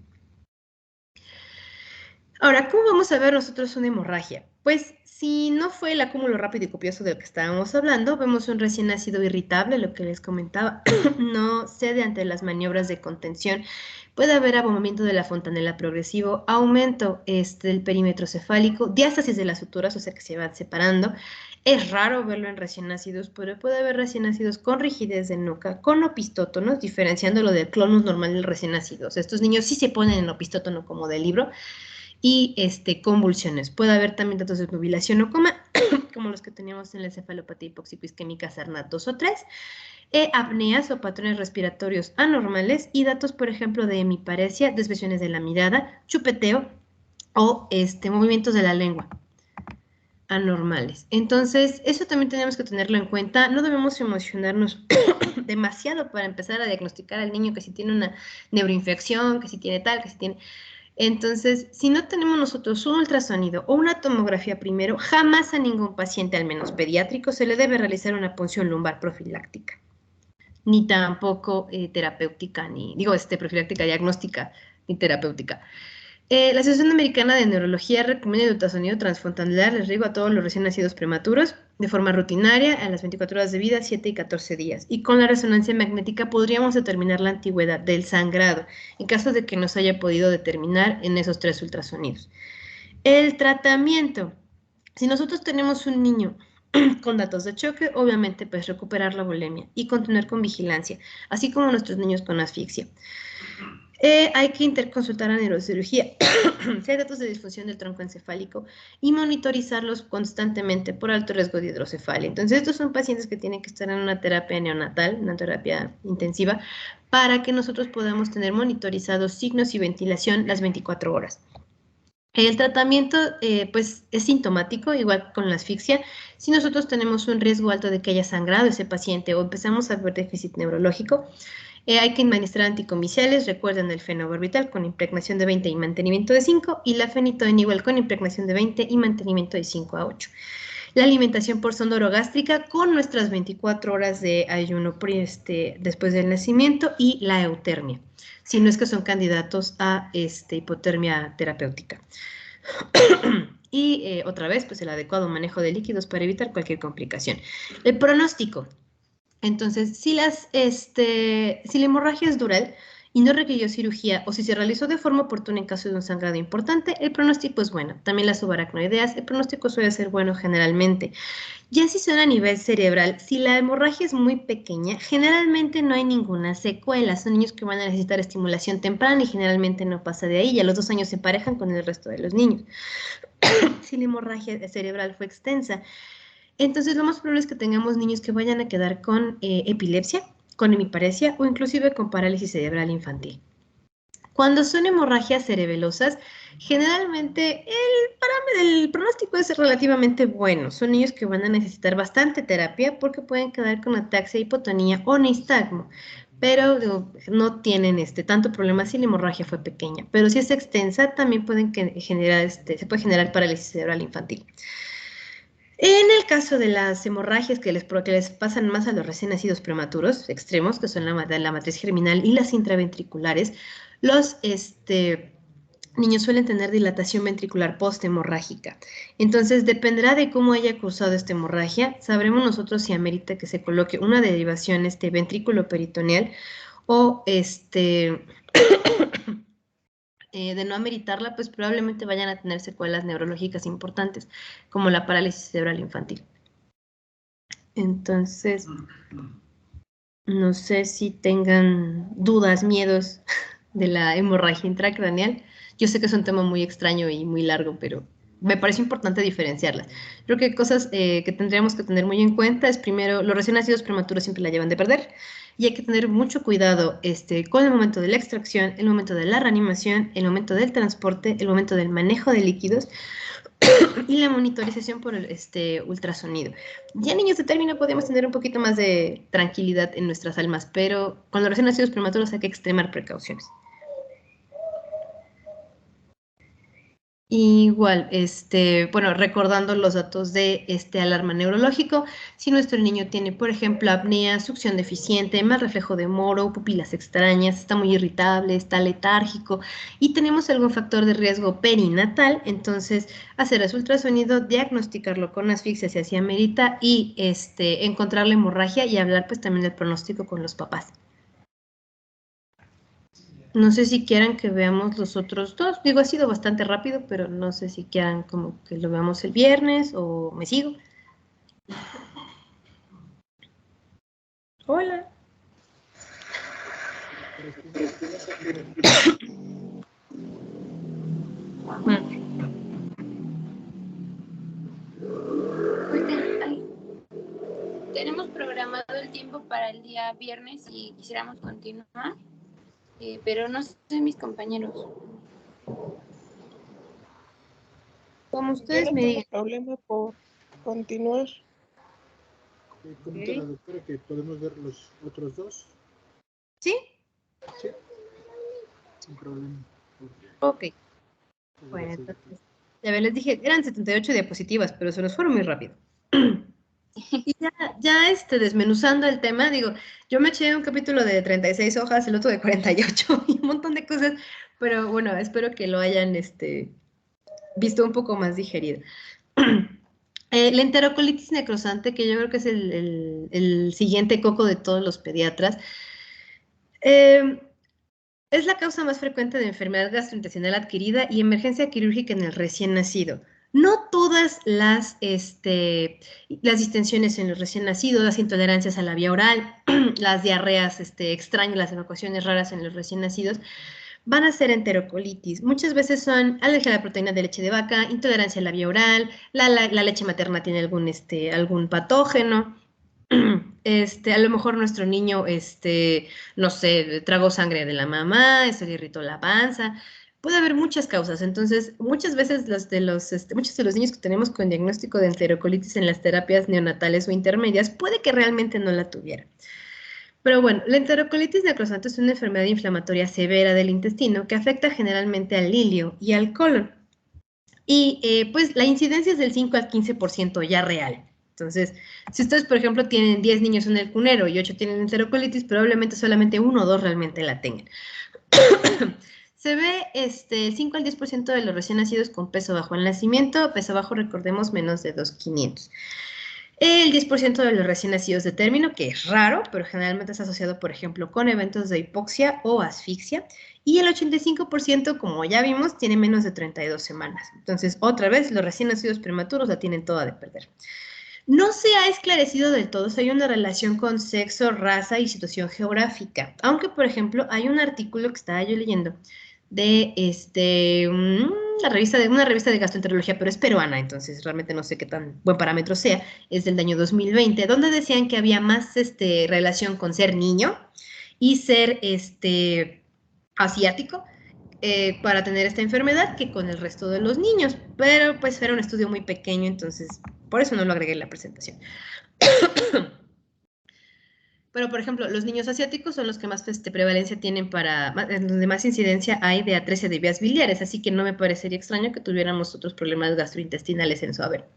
Ahora, ¿cómo vamos a ver nosotros una hemorragia? Pues si no fue el acúmulo rápido y copioso del que estábamos hablando, vemos un recién nacido irritable, lo que les comentaba, no cede ante las maniobras de contención, puede haber abombamiento de la fontanela progresivo, aumento del perímetro cefálico, diástasis de las suturas, o sea que se van separando. Es raro verlo en recién nacidos, pero puede haber recién nacidos con rigidez de nuca, con opistótonos, diferenciándolo del clonus normal del recién nacido. O sea, estos niños sí se ponen en opistótono como del libro, y convulsiones. Puede haber también datos de nubilación o coma, como los que teníamos en la encefalopatía hipóxico-isquémica Sarnat 2 o 3, apneas o patrones respiratorios anormales y datos, por ejemplo, de hemiparesia, desviaciones de la mirada, chupeteo o movimientos de la lengua anormales. Entonces, eso también tenemos que tenerlo en cuenta. No debemos emocionarnos demasiado para empezar a diagnosticar al niño que si tiene una neuroinfección, que si tiene tal, que si tiene... Entonces, si no tenemos nosotros un ultrasonido o una tomografía primero, jamás a ningún paciente, al menos pediátrico, se le debe realizar una punción lumbar profiláctica, ni tampoco terapéutica, profiláctica diagnóstica, ni terapéutica. La Asociación Americana de Neurología recomienda el ultrasonido transfontanelar de riego a todos los recién nacidos prematuros de forma rutinaria a las 24 horas de vida, 7 y 14 días. Y con la resonancia magnética podríamos determinar la antigüedad del sangrado en caso de que no se haya podido determinar en esos 3 ultrasonidos. El tratamiento. Si nosotros tenemos un niño con datos de choque, obviamente pues recuperar la volemia y continuar con vigilancia, así como nuestros niños con asfixia. Hay que interconsultar a neurocirugía si hay datos de disfunción del tronco encefálico y monitorizarlos constantemente por alto riesgo de hidrocefalia. Entonces, estos son pacientes que tienen que estar en una terapia neonatal, una terapia intensiva, para que nosotros podamos tener monitorizados signos y ventilación las 24 horas. El tratamiento, pues, es sintomático, igual con la asfixia. Si nosotros tenemos un riesgo alto de que haya sangrado ese paciente o empezamos a ver déficit neurológico, hay que administrar anticomiciales, recuerden el fenobarbital con impregnación de 20 y mantenimiento de 5, y la fenitodenigual con impregnación de 20 y mantenimiento de 5 a 8. La alimentación por sonda orogástrica con nuestras 24 horas de ayuno después del nacimiento y la eutermia, si no es que son candidatos a hipotermia terapéutica. Y otra vez, pues el adecuado manejo de líquidos para evitar cualquier complicación. El pronóstico. Entonces, si la hemorragia es dural y no requirió cirugía o si se realizó de forma oportuna en caso de un sangrado importante, el pronóstico es bueno. También las subaracnoideas, el pronóstico suele ser bueno generalmente. Ya si son a nivel cerebral, si la hemorragia es muy pequeña, generalmente no hay ninguna secuela. Son niños que van a necesitar estimulación temprana y generalmente no pasa de ahí. Y a los 2 años se parejan con el resto de los niños. Si la hemorragia cerebral fue extensa, entonces lo más probable es que tengamos niños que vayan a quedar con epilepsia, con hemiparesia o inclusive con parálisis cerebral infantil. Cuando son hemorragias cerebelosas, generalmente el pronóstico es relativamente bueno. Son niños que van a necesitar bastante terapia porque pueden quedar con ataxia, hipotonía o nistagmo, pero no tienen tanto problema si la hemorragia fue pequeña. Pero si es extensa, también se puede generar parálisis cerebral infantil. En el caso de las hemorragias que les pasan más a los recién nacidos prematuros extremos, que son la matriz germinal y las intraventriculares, los niños suelen tener dilatación ventricular posthemorrágica. Entonces, dependerá de cómo haya cursado esta hemorragia, sabremos nosotros si amerita que se coloque una derivación ventrículo peritoneal o de no ameritarla, pues probablemente vayan a tener secuelas neurológicas importantes, como la parálisis cerebral infantil. Entonces, no sé si tengan dudas, miedos de la hemorragia intracraneal. Yo sé que es un tema muy extraño y muy largo, pero me parece importante diferenciarlas. Creo que cosas que tendríamos que tener muy en cuenta es, primero, los recién nacidos prematuros siempre la llevan de perder y hay que tener mucho cuidado con el momento de la extracción, el momento de la reanimación, el momento del transporte, el momento del manejo de líquidos y la monitorización por el ultrasonido. Ya niños de término podemos tener un poquito más de tranquilidad en nuestras almas, pero con los recién nacidos prematuros hay que extremar precauciones. Igual, bueno, recordando los datos de este alarma neurológico, si nuestro niño tiene, por ejemplo, apnea, succión deficiente, mal reflejo de Moro, pupilas extrañas, está muy irritable, está letárgico y tenemos algún factor de riesgo perinatal, entonces hacer ese ultrasonido, diagnosticarlo con asfixia si así amerita y encontrar la hemorragia y hablar pues también del pronóstico con los papás. No sé si quieran que veamos los otros dos. Digo, ha sido bastante rápido, pero no sé si quieran como que lo veamos el viernes o me sigo. Hola. Tenemos programado el tiempo para el día viernes y quisiéramos continuar, pero no sé mis compañeros. Como ustedes Yo no me tengo digan. problema por continuar. Comenta la doctora que podemos ver los otros dos. ¿Sí? Sí, sin problema. Ok. Bueno, entonces, ya ven, les dije, eran 78 diapositivas, pero se nos fueron muy rápido. Y ya desmenuzando el tema, digo, yo me eché un capítulo de 36 hojas, el otro de 48 y un montón de cosas, pero bueno, espero que lo hayan visto un poco más digerido. La enterocolitis necrosante, que yo creo que es el siguiente coco de todos los pediatras, es la causa más frecuente de enfermedad gastrointestinal adquirida y emergencia quirúrgica en el recién nacido. No todas las distensiones en los recién nacidos, las intolerancias a la vía oral, las diarreas extrañas, las evacuaciones raras en los recién nacidos, van a ser enterocolitis. Muchas veces son alergia a la proteína de leche de vaca, intolerancia a la vía oral, la leche materna tiene algún patógeno. A lo mejor nuestro niño, no sé, tragó sangre de la mamá, eso le irritó la panza. Puede haber muchas causas. Entonces, muchas veces muchos de los niños que tenemos con diagnóstico de enterocolitis en las terapias neonatales o intermedias, puede que realmente no la tuvieran. Pero bueno, la enterocolitis necrosante es una enfermedad inflamatoria severa del intestino que afecta generalmente al ilio y al colon. Y pues la incidencia es del 5 al 15% ya real. Entonces, si ustedes, por ejemplo, tienen 10 niños en el cunero y 8 tienen enterocolitis, probablemente solamente 1 o 2 realmente la tengan. Se ve 5 al 10% de los recién nacidos con peso bajo al nacimiento, peso bajo, recordemos, menos de 2,500. El 10% de los recién nacidos de término, que es raro, pero generalmente es asociado, por ejemplo, con eventos de hipoxia o asfixia. Y el 85%, como ya vimos, tiene menos de 32 semanas. Entonces, otra vez, los recién nacidos prematuros la tienen toda de perder. No se ha esclarecido del todo si hay una relación con sexo, raza y situación geográfica. Aunque, por ejemplo, hay un artículo que estaba yo leyendo de una revista de gastroenterología, pero es peruana, entonces realmente no sé qué tan buen parámetro sea, es del año 2020, donde decían que había más relación con ser niño y ser asiático para tener esta enfermedad que con el resto de los niños, pero pues era un estudio muy pequeño, entonces por eso no lo agregué en la presentación. Pero, por ejemplo, los niños asiáticos son los que más prevalencia tienen donde más incidencia hay de atresia de vías biliares, así que no me parecería extraño que tuviéramos otros problemas gastrointestinales en su haber.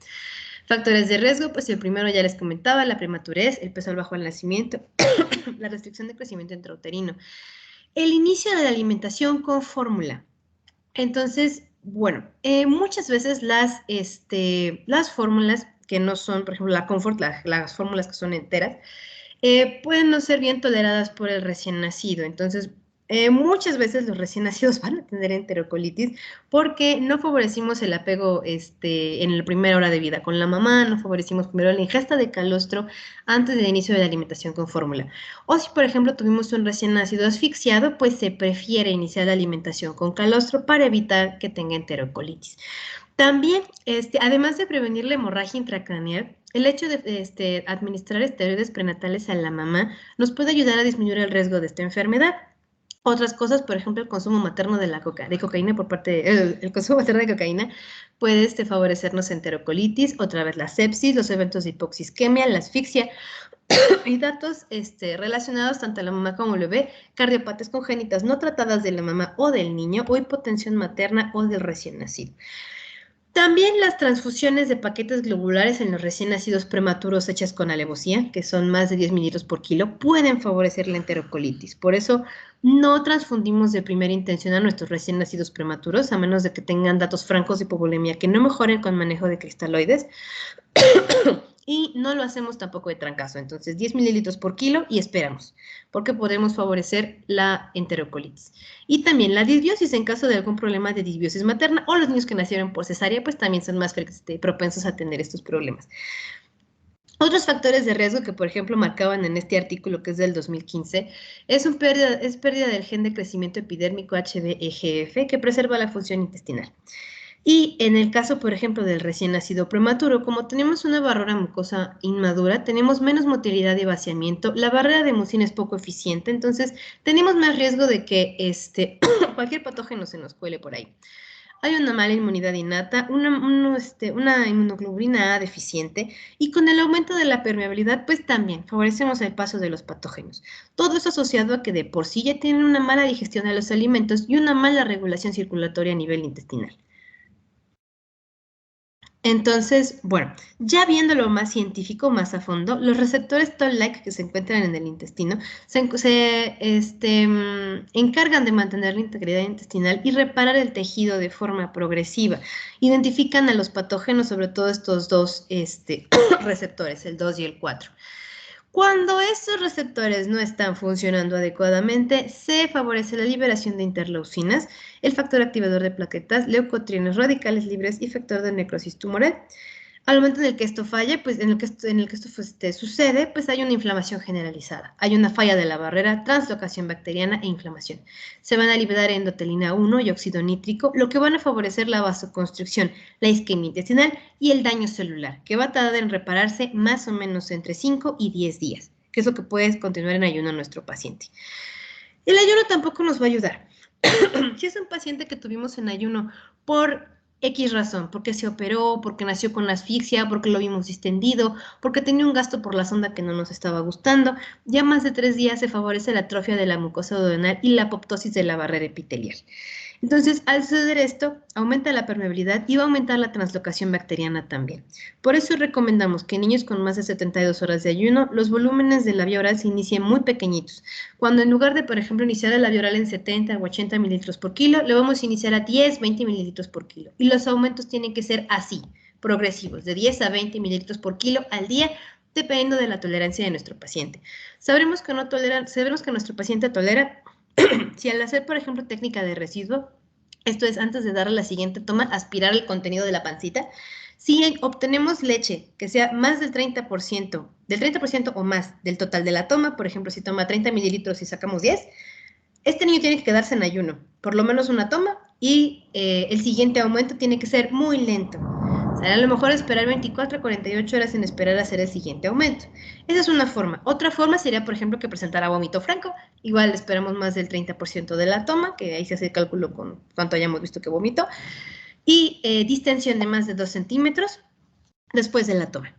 Factores de riesgo, pues el primero ya les comentaba, la prematurez, el peso al bajo al nacimiento, la restricción de crecimiento intrauterino. El inicio de la alimentación con fórmula. Entonces, bueno, muchas veces las fórmulas que no son, por ejemplo, la Comfort, las fórmulas que son enteras, pueden no ser bien toleradas por el recién nacido. Entonces, Muchas veces los recién nacidos van a tener enterocolitis porque no favorecimos el apego en la primera hora de vida con la mamá, no favorecimos primero la ingesta de calostro antes del inicio de la alimentación con fórmula. O si, por ejemplo, tuvimos un recién nacido asfixiado, pues se prefiere iniciar la alimentación con calostro para evitar que tenga enterocolitis. También, además de prevenir la hemorragia intracraneal, el hecho de administrar esteroides prenatales a la mamá nos puede ayudar a disminuir el riesgo de esta enfermedad. Otras cosas, por ejemplo, el consumo materno de cocaína por parte el consumo materno de cocaína puede favorecernos enterocolitis, otra vez la sepsis, los eventos de hipoxisquemia, la asfixia y datos relacionados tanto a la mamá como al bebé, cardiopatías congénitas no tratadas de la mamá o del niño o hipotensión materna o del recién nacido. También las transfusiones de paquetes globulares en los recién nacidos prematuros hechas con alevosía, que son más de 10 mililitros por kilo, pueden favorecer la enterocolitis. Por eso no transfundimos de primera intención a nuestros recién nacidos prematuros, a menos de que tengan datos francos de hipovolemia que no mejoren con manejo de cristaloides. Y no lo hacemos tampoco de trancazo. Entonces, 10 mililitros por kilo y esperamos, porque podemos favorecer la enterocolitis. Y también la disbiosis en caso de algún problema de disbiosis materna o los niños que nacieron por cesárea, pues también son más propensos a tener estos problemas. Otros factores de riesgo que, por ejemplo, marcaban en este artículo que es del 2015, es pérdida del gen de crecimiento epidérmico HbEGF que preserva la función intestinal. Y en el caso, por ejemplo, del recién nacido prematuro, como tenemos una barrera mucosa inmadura, tenemos menos motilidad y vaciamiento, la barrera de mucina es poco eficiente, entonces tenemos más riesgo de que cualquier patógeno se nos cuele por ahí. Hay una mala inmunidad innata, una inmunoglobulina A deficiente y con el aumento de la permeabilidad, pues también favorecemos el paso de los patógenos. Todo eso asociado a que de por sí ya tienen una mala digestión de los alimentos y una mala regulación circulatoria a nivel intestinal. Entonces, bueno, ya viéndolo más científico, más a fondo, los receptores Toll-like que se encuentran en el intestino se encargan de mantener la integridad intestinal y reparar el tejido de forma progresiva. Identifican a los patógenos, sobre todo estos dos receptores, el 2 y el 4. Cuando estos receptores no están funcionando adecuadamente, se favorece la liberación de interleucinas, el factor activador de plaquetas, leucotrienes, radicales libres y factor de necrosis tumoral. Al momento en el que esto falle, pues en el que esto sucede, pues hay una inflamación generalizada. Hay una falla de la barrera, translocación bacteriana e inflamación. Se van a liberar endotelina 1 y óxido nítrico, lo que van a favorecer la vasoconstricción, la isquemia intestinal y el daño celular, que va a tardar en repararse más o menos entre 5 y 10 días, que es lo que puede continuar en ayuno a nuestro paciente. El ayuno tampoco nos va a ayudar. Si es un paciente que tuvimos en ayuno por X razón, porque se operó, porque nació con asfixia, porque lo vimos distendido, porque tenía un gasto por la sonda que no nos estaba gustando, ya más de 3 días se favorece la atrofia de la mucosa duodenal y la apoptosis de la barrera epitelial. Entonces, al suceder esto, aumenta la permeabilidad y va a aumentar la translocación bacteriana también. Por eso recomendamos que en niños con más de 72 horas de ayuno, los volúmenes de la vía oral se inicien muy pequeñitos. Cuando en lugar de, por ejemplo, iniciar la vía oral en 70 o 80 mililitros por kilo, le vamos a iniciar a 10, 20 mililitros por kilo. Y los aumentos tienen que ser así, progresivos, de 10 a 20 mililitros por kilo al día, dependiendo de la tolerancia de nuestro paciente. Sabemos que nuestro paciente tolera si al hacer, por ejemplo, técnica de residuo, esto es antes de darle la siguiente toma, aspirar el contenido de la pancita, si obtenemos leche que sea más del 30% o más del total de la toma, por ejemplo, si toma 30 mililitros y sacamos 10, este niño tiene que quedarse en ayuno, por lo menos una toma, y el siguiente aumento tiene que ser muy lento. O sea, a lo mejor esperar 24 a 48 horas en esperar a hacer el siguiente aumento. Esa es una forma. Otra forma sería, por ejemplo, que presentara vómito franco. Igual esperamos más del 30% de la toma, que ahí se hace el cálculo con cuánto hayamos visto que vomitó. Y distensión de más de 2 centímetros después de la toma.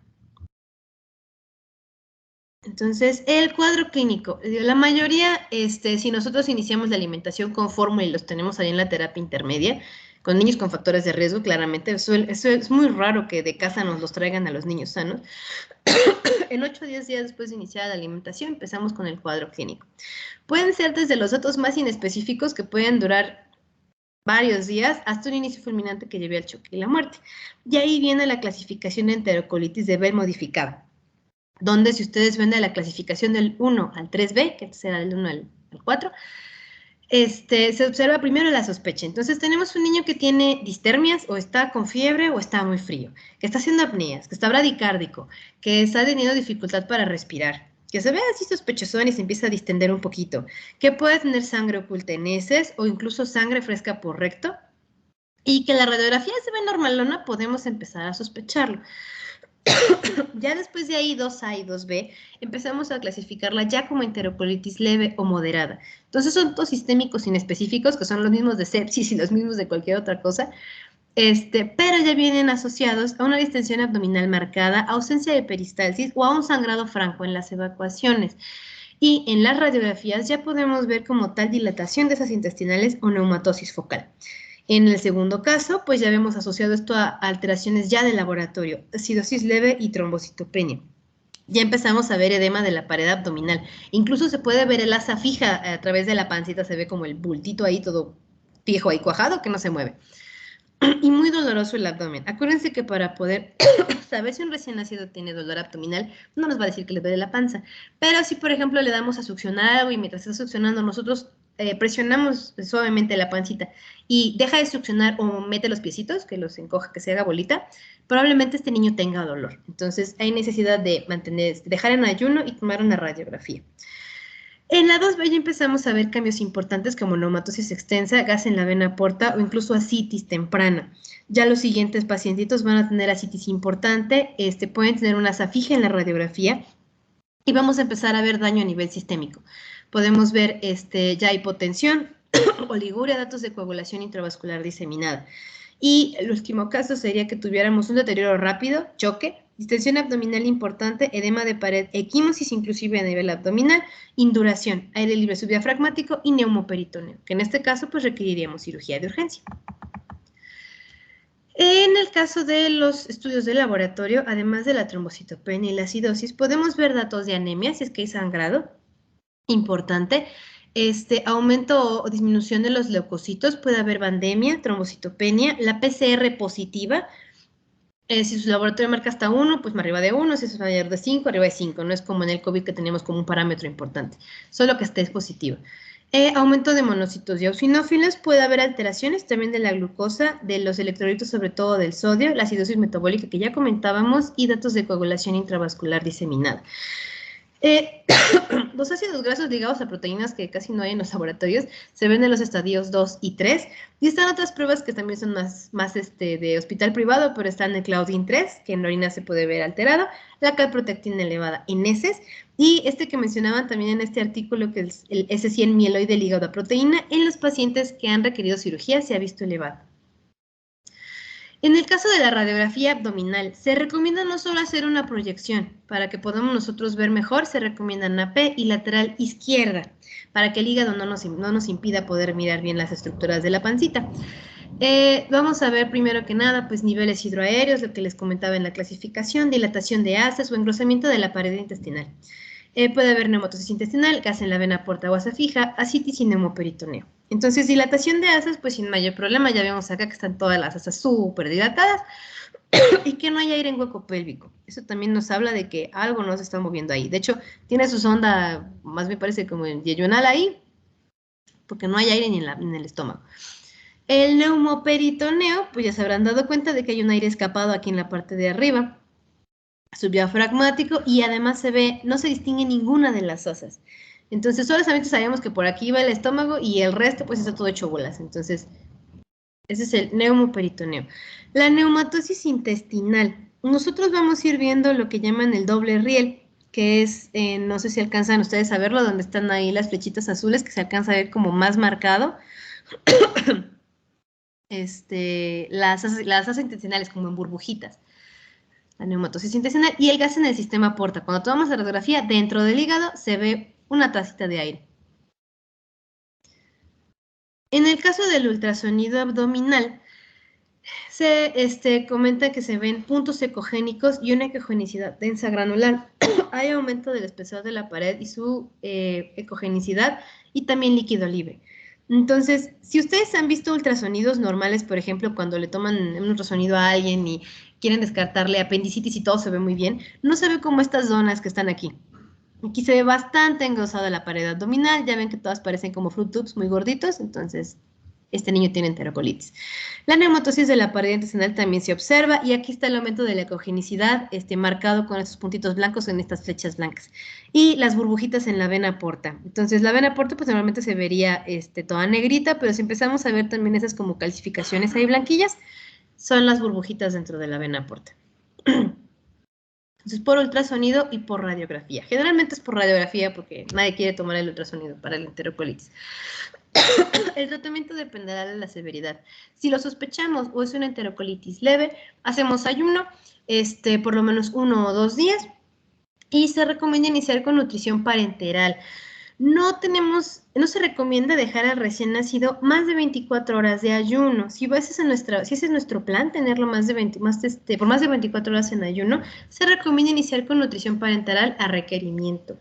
Entonces, el cuadro clínico. La mayoría, si nosotros iniciamos la alimentación con fórmula y los tenemos ahí en la terapia intermedia, con niños con factores de riesgo, claramente, eso es muy raro que de casa nos los traigan a los niños sanos. En 8 o 10 días después de iniciar la alimentación, empezamos con el cuadro clínico. Pueden ser desde los datos más inespecíficos que pueden durar varios días hasta un inicio fulminante que lleve al choque y la muerte. Y ahí viene la clasificación de enterocolitis de Bell modificada, donde si ustedes ven de la clasificación del 1 al 3B, que será del 1 al 4, se observa primero la sospecha. Entonces tenemos un niño que tiene distermias o está con fiebre o está muy frío, que está haciendo apneas, que está bradicárdico, que está teniendo dificultad para respirar, que se ve así sospechosón y se empieza a distender un poquito, que puede tener sangre oculta en heces o incluso sangre fresca por recto y que la radiografía se ve normalona, podemos empezar a sospecharlo. Ya después de ahí 2A y 2B, empezamos a clasificarla ya como enterocolitis leve o moderada. Entonces son todos sistémicos inespecíficos, que son los mismos de sepsis y los mismos de cualquier otra cosa, pero ya vienen asociados a una distensión abdominal marcada, ausencia de peristalsis o a un sangrado franco en las evacuaciones. Y en las radiografías ya podemos ver como tal dilatación de esas intestinales o neumatosis focal. En el segundo caso, pues ya vemos asociado esto a alteraciones ya de laboratorio, acidosis leve y trombocitopenia. Ya empezamos a ver edema de la pared abdominal. Incluso se puede ver el asa fija a través de la pancita, se ve como el bultito ahí todo viejo ahí cuajado que no se mueve. Y muy doloroso el abdomen. Acuérdense que para poder saber si un recién nacido tiene dolor abdominal, no nos va a decir que le duele la panza. Pero si, por ejemplo, le damos a succionar algo y mientras está succionando nosotros presionamos suavemente la pancita y deja de succionar o mete los piecitos, que los encoja, que se haga bolita, probablemente este niño tenga dolor. Entonces hay necesidad de dejar en ayuno y tomar una radiografía. En la 2B ya empezamos a ver cambios importantes como neumatosis extensa, gas en la vena porta o incluso ascitis temprana. Ya los siguientes pacientitos van a tener ascitis importante, pueden tener una asa fija en la radiografía y vamos a empezar a ver daño a nivel sistémico. Podemos ver ya hipotensión, oliguria, datos de coagulación intravascular diseminada. Y el último caso sería que tuviéramos un deterioro rápido, choque, distensión abdominal importante, edema de pared, equimosis inclusive a nivel abdominal, induración, aire libre subdiafragmático y neumoperitoneo, que en este caso pues requeriríamos cirugía de urgencia. En el caso de los estudios de laboratorio, además de la trombocitopenia y la acidosis, podemos ver datos de anemia, si es que hay sangrado, importante, aumento o disminución de los leucocitos, puede haber vandemia, trombocitopenia, la PCR positiva, si su laboratorio marca hasta 1, pues arriba de 1, si es mayor de 5, arriba de 5, no es como en el COVID que tenemos como un parámetro importante, solo que esté positiva. Aumento de monocitos y eosinófilos, puede haber alteraciones también de la glucosa, de los electrolitos, sobre todo del sodio, la acidosis metabólica que ya comentábamos y datos de coagulación intravascular diseminada. Los ácidos grasos ligados a proteínas que casi no hay en los laboratorios se ven en los estadios 2 y 3 y están otras pruebas que también son más de hospital privado, pero están el Claudin 3, que en la orina se puede ver alterado, la calprotectina elevada en heces y que mencionaban también en este artículo que es el S100 mieloide ligado a proteína en los pacientes que han requerido cirugía se ha visto elevado. En el caso de la radiografía abdominal, se recomienda no solo hacer una proyección, para que podamos nosotros ver mejor, se recomienda AP y lateral izquierda, para que el hígado no nos impida poder mirar bien las estructuras de la pancita. Vamos a ver primero que nada, pues niveles hidroaéreos, lo que les comentaba en la clasificación, dilatación de haces o engrosamiento de la pared intestinal. Puede haber neumatosis intestinal, gas en la vena porta o asa fija, ascitis y neumoperitoneo. Entonces, dilatación de asas, pues sin mayor problema, ya vemos acá que están todas las asas súper dilatadas y que no hay aire en hueco pélvico. Eso también nos habla de que algo no se está moviendo ahí. De hecho, tiene su sonda, más me parece como en yeyunal ahí, porque no hay aire ni en el estómago. El neumoperitoneo, pues ya se habrán dado cuenta de que hay un aire escapado aquí en la parte de arriba, subdiafragmático, y además no se distingue ninguna de las asas. Entonces, solamente sabemos que por aquí va el estómago y el resto, pues, está todo hecho bolas. Entonces, ese es el neumoperitoneo. La neumatosis intestinal. Nosotros vamos a ir viendo lo que llaman el doble riel, que es, no sé si alcanzan ustedes a verlo, donde están ahí las flechitas azules, que se alcanza a ver como más marcado. Las asas intestinales, como en burbujitas. La neumatosis intestinal y el gas en el sistema porta. Cuando tomamos la radiografía, dentro del hígado se ve una tacita de aire. En el caso del ultrasonido abdominal, se comenta que se ven puntos ecogénicos y una ecogenicidad densa granular. Hay aumento del espesor de la pared y su ecogenicidad y también líquido libre. Entonces, si ustedes han visto ultrasonidos normales, por ejemplo, cuando le toman un ultrasonido a alguien y quieren descartarle apendicitis y todo se ve muy bien, no se ve como estas zonas que están aquí. Aquí se ve bastante engrosada la pared abdominal. Ya ven que todas parecen como Fruit Loops muy gorditos, entonces este niño tiene enterocolitis. La neumatosis de la pared intestinal también se observa y aquí está el aumento de la ecogenicidad marcado con estos puntitos blancos en estas flechas blancas. Y las burbujitas en la vena porta. Entonces la vena porta pues normalmente se vería toda negrita, pero si empezamos a ver también esas como calcificaciones ahí blanquillas, son las burbujitas dentro de la vena porta. Entonces, por ultrasonido y por radiografía. Generalmente es por radiografía porque nadie quiere tomar el ultrasonido para la enterocolitis. El tratamiento dependerá de la severidad. Si lo sospechamos o es una enterocolitis leve, hacemos ayuno, por lo menos 1 o 2 días, y se recomienda iniciar con nutrición parenteral. No se recomienda dejar al recién nacido más de 24 horas de ayuno. Si ese es nuestro plan, tenerlo por más de 24 horas en ayuno, se recomienda iniciar con nutrición parenteral a requerimiento.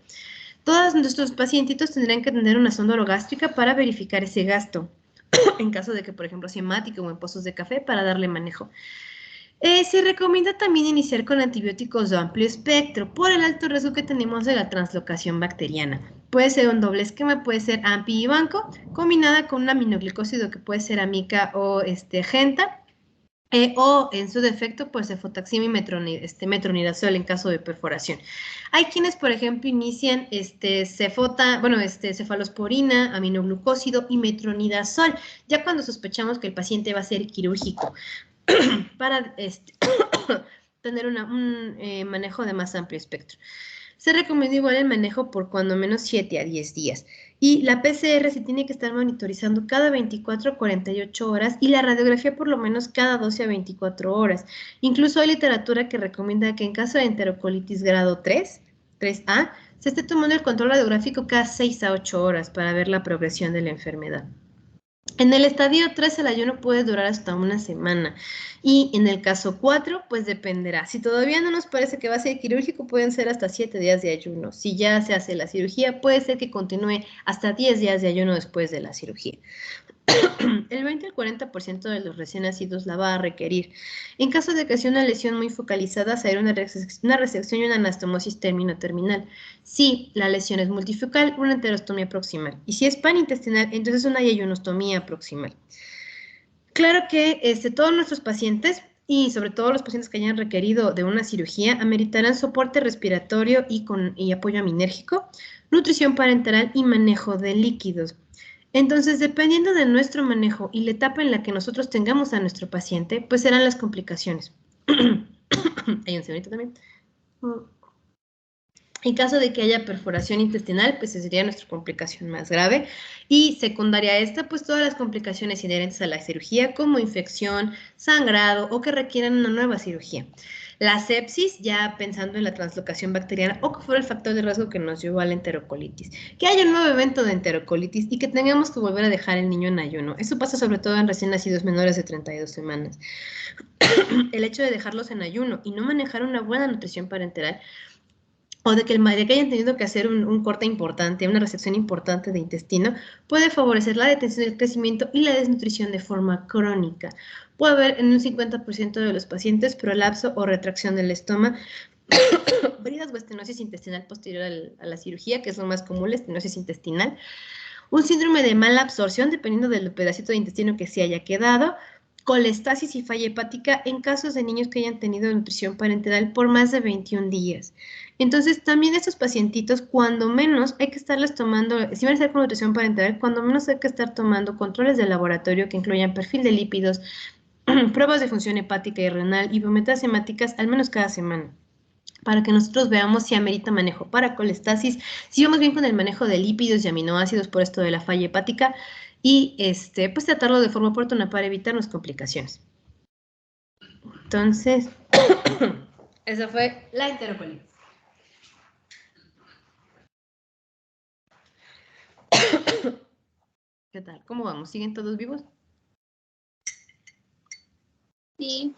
Todos nuestros pacientitos tendrán que tener una sonda orogástrica para verificar ese gasto, en caso de que, por ejemplo, sea hemático o en pozos de café, para darle manejo. Se recomienda también iniciar con antibióticos de amplio espectro por el alto riesgo que tenemos de la translocación bacteriana. Puede ser un doble esquema, puede ser AMPI y banco, combinada con un aminoglicósido que puede ser amica o genta, o en su defecto, pues cefotaxima y metronidazol en caso de perforación. Hay quienes, por ejemplo, inician cefalosporina, aminoglucósido y metronidazol, ya cuando sospechamos que el paciente va a ser quirúrgico, para tener un manejo de más amplio espectro. Se recomienda igual el manejo por cuando menos 7 a 10 días. Y la PCR se tiene que estar monitorizando cada 24 a 48 horas y la radiografía por lo menos cada 12 a 24 horas. Incluso hay literatura que recomienda que en caso de enterocolitis grado 3A, se esté tomando el control radiográfico cada 6 a 8 horas para ver la progresión de la enfermedad. En el estadio 3 el ayuno puede durar hasta una semana y en el caso 4 pues dependerá. Si todavía no nos parece que va a ser quirúrgico pueden ser hasta 7 días de ayuno. Si ya se hace la cirugía puede ser que continúe hasta 10 días de ayuno después de la cirugía. El 20 al 40% de los recién nacidos la va a requerir. En caso de que sea una lesión muy focalizada, se hará una resección y una anastomosis terminal. Si la lesión es multifocal, una enterostomía proximal. Y si es panintestinal, entonces una yayunostomía proximal. Claro que todos nuestros pacientes, y sobre todo los pacientes que hayan requerido de una cirugía, ameritarán soporte respiratorio y apoyo aminérgico, nutrición parenteral y manejo de líquidos. Entonces, dependiendo de nuestro manejo y la etapa en la que nosotros tengamos a nuestro paciente, pues serán las complicaciones. Hay un segundito también. En caso de que haya perforación intestinal, pues esa sería nuestra complicación más grave. Y secundaria a esta, pues todas las complicaciones inherentes a la cirugía, como infección, sangrado o que requieran una nueva cirugía. La sepsis, ya pensando en la translocación bacteriana o que fuera el factor de riesgo que nos llevó a la enterocolitis. Que haya un nuevo evento de enterocolitis y que tengamos que volver a dejar el niño en ayuno. Eso pasa sobre todo en recién nacidos menores de 32 semanas. El hecho de dejarlos en ayuno y no manejar una buena nutrición parenteral o de que hayan tenido que hacer un corte importante, una resección importante de intestino, puede favorecer la detención del crecimiento y la desnutrición de forma crónica. Puede haber en un 50% de los pacientes prolapso o retracción del estómago, bridas o estenosis intestinal posterior a la cirugía, que es lo más común, la estenosis intestinal, un síndrome de mala absorción, dependiendo del pedacito de intestino que se haya quedado, colestasis y falla hepática en casos de niños que hayan tenido nutrición parenteral por más de 21 días. Entonces, también estos pacientitos, cuando menos hay que estarles tomando, si van a estar con nutrición parenteral, cuando menos hay que estar tomando controles de laboratorio que incluyan perfil de lípidos, pruebas de función hepática y renal y biometrías hemáticas al menos cada semana, para que nosotros veamos si amerita manejo para colestasis, si vamos bien con el manejo de lípidos y aminoácidos por esto de la falla hepática, y pues tratarlo de forma oportuna para evitarnos complicaciones. Entonces, esa fue la enterocolitis. ¿Qué tal? ¿Cómo vamos? ¿Siguen todos vivos? Sí.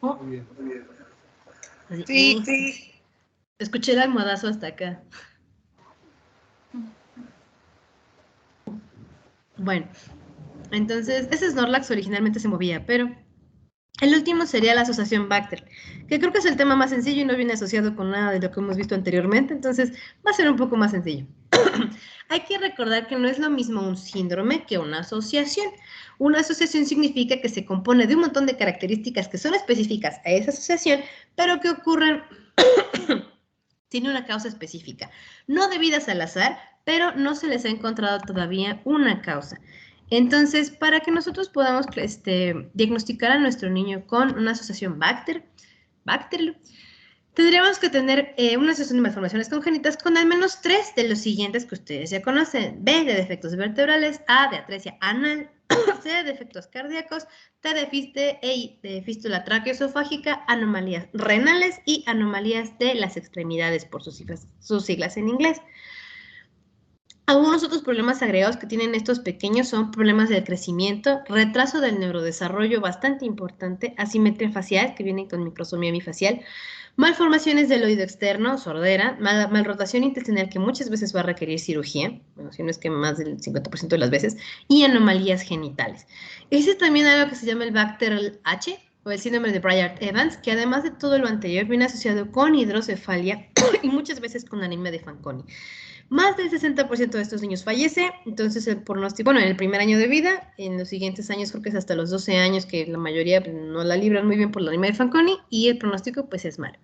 Muy bien. Así, Sí. Escuché el almohadazo hasta acá. Bueno, entonces, ese Snorlax originalmente se movía, pero El último sería la asociación Bacter, que creo que es el tema más sencillo y no viene asociado con nada de lo que hemos visto anteriormente, entonces va a ser un poco más sencillo. Hay que recordar que no es lo mismo un síndrome que una asociación. Una asociación significa que se compone de un montón de características que son específicas a esa asociación, pero que ocurren, tiene una causa específica, no debidas al azar, pero no se les ha encontrado todavía una causa. Entonces, para que nosotros podamos diagnosticar a nuestro niño con una asociación Bacter, tendríamos que tener una asociación de malformaciones congénitas con al menos 3 de los siguientes que ustedes ya conocen. B, de defectos vertebrales, A, de atresia anal, C, de defectos cardíacos, T, de fístula traqueoesofágica, anomalías renales y anomalías de las extremidades por sus siglas en inglés. Algunos otros problemas agregados que tienen estos pequeños son problemas del crecimiento, retraso del neurodesarrollo bastante importante, asimetría facial, que viene con microsomía bifacial, malformaciones del oído externo, sordera, malrotación intestinal que muchas veces va a requerir cirugía, bueno, si no es que más del 50% de las veces, y anomalías genitales. Existe también algo que se llama el Bacter H, o el síndrome de Bryant-Evans, que además de todo lo anterior viene asociado con hidrocefalia y muchas veces con anemia de Fanconi. Más del 60% de estos niños fallece, entonces el pronóstico, bueno, en el primer año de vida, en los siguientes años creo que es hasta los 12 años que la mayoría no la libran muy bien por la anemia de Fanconi y el pronóstico pues es malo.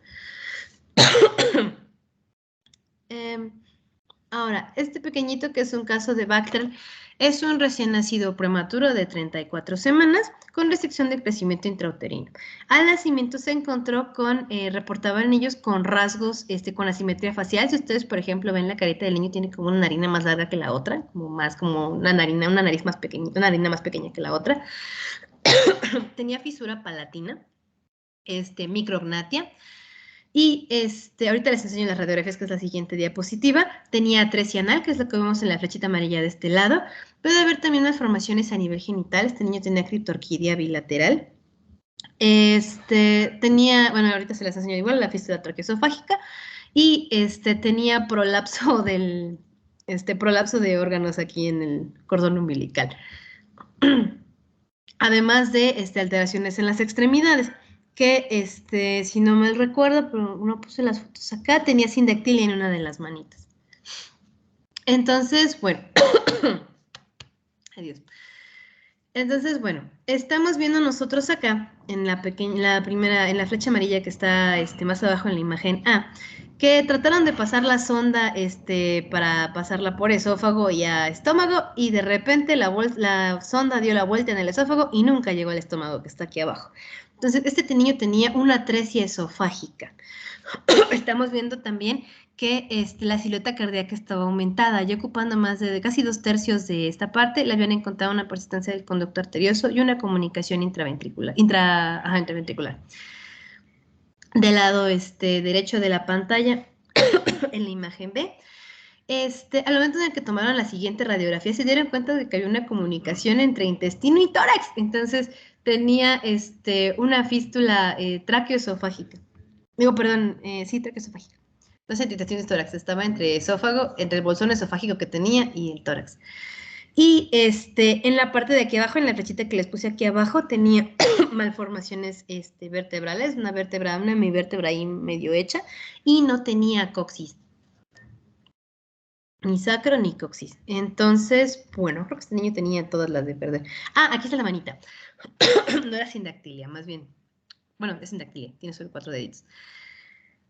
Ahora, este pequeñito que es un caso de Bacter es un recién nacido prematuro de 34 semanas con restricción de crecimiento intrauterino. Al nacimiento se encontró con, reportaban niños con rasgos, con asimetría facial. Si ustedes, por ejemplo, ven la carita del niño, tiene como una narina más larga que la otra, como una nariz más pequeñita, una narina más pequeña que la otra. Tenía fisura palatina, micrognatia. Y ahorita les enseño las radiografías, que es la siguiente diapositiva. Tenía atresia anal, que es lo que vemos en la flechita amarilla de este lado. Puede haber también malformaciones a nivel genital. Este niño tenía criptorquidia bilateral. Tenía, bueno, ahorita se les enseño igual, la fístula traqueoesofágica. Y tenía prolapso prolapso de órganos aquí en el cordón umbilical. Además de alteraciones en las extremidades, que si no mal recuerdo, pero no puse las fotos acá, tenía sindactilia en una de las manitas. Entonces, bueno, adiós. Entonces, bueno, estamos viendo nosotros acá, en la flecha amarilla que está más abajo en la imagen A, que trataron de pasar la sonda para pasarla por esófago y a estómago, y de repente la sonda dio la vuelta en el esófago y nunca llegó al estómago, que está aquí abajo. Entonces, este niño tenía una atresia esofágica. Estamos viendo también que la silueta cardíaca estaba aumentada, ya ocupando más de casi 2/3 de esta parte. Le habían encontrado una persistencia del conducto arterioso y una comunicación intraventricular. Del lado derecho de la pantalla, en la imagen B, al momento en el que tomaron la siguiente radiografía, se dieron cuenta de que había una comunicación entre intestino y tórax. Entonces, tenía una fístula traqueoesofágica. Sí, traqueoesofágica. No sé, entre intestino y tórax. Estaba entre el bolsón esofágico que tenía y el tórax. Y en la parte de aquí abajo, en la flechita que les puse aquí abajo, tenía malformaciones vertebrales, una hemivértebra ahí medio hecha, y no tenía coxis. Ni sacro ni coxis. Entonces, bueno, creo que este niño tenía todas las de perder. Ah, aquí está la manita. No era sindactilia, más bien. Bueno, es sindactilia, tiene solo 4 deditos.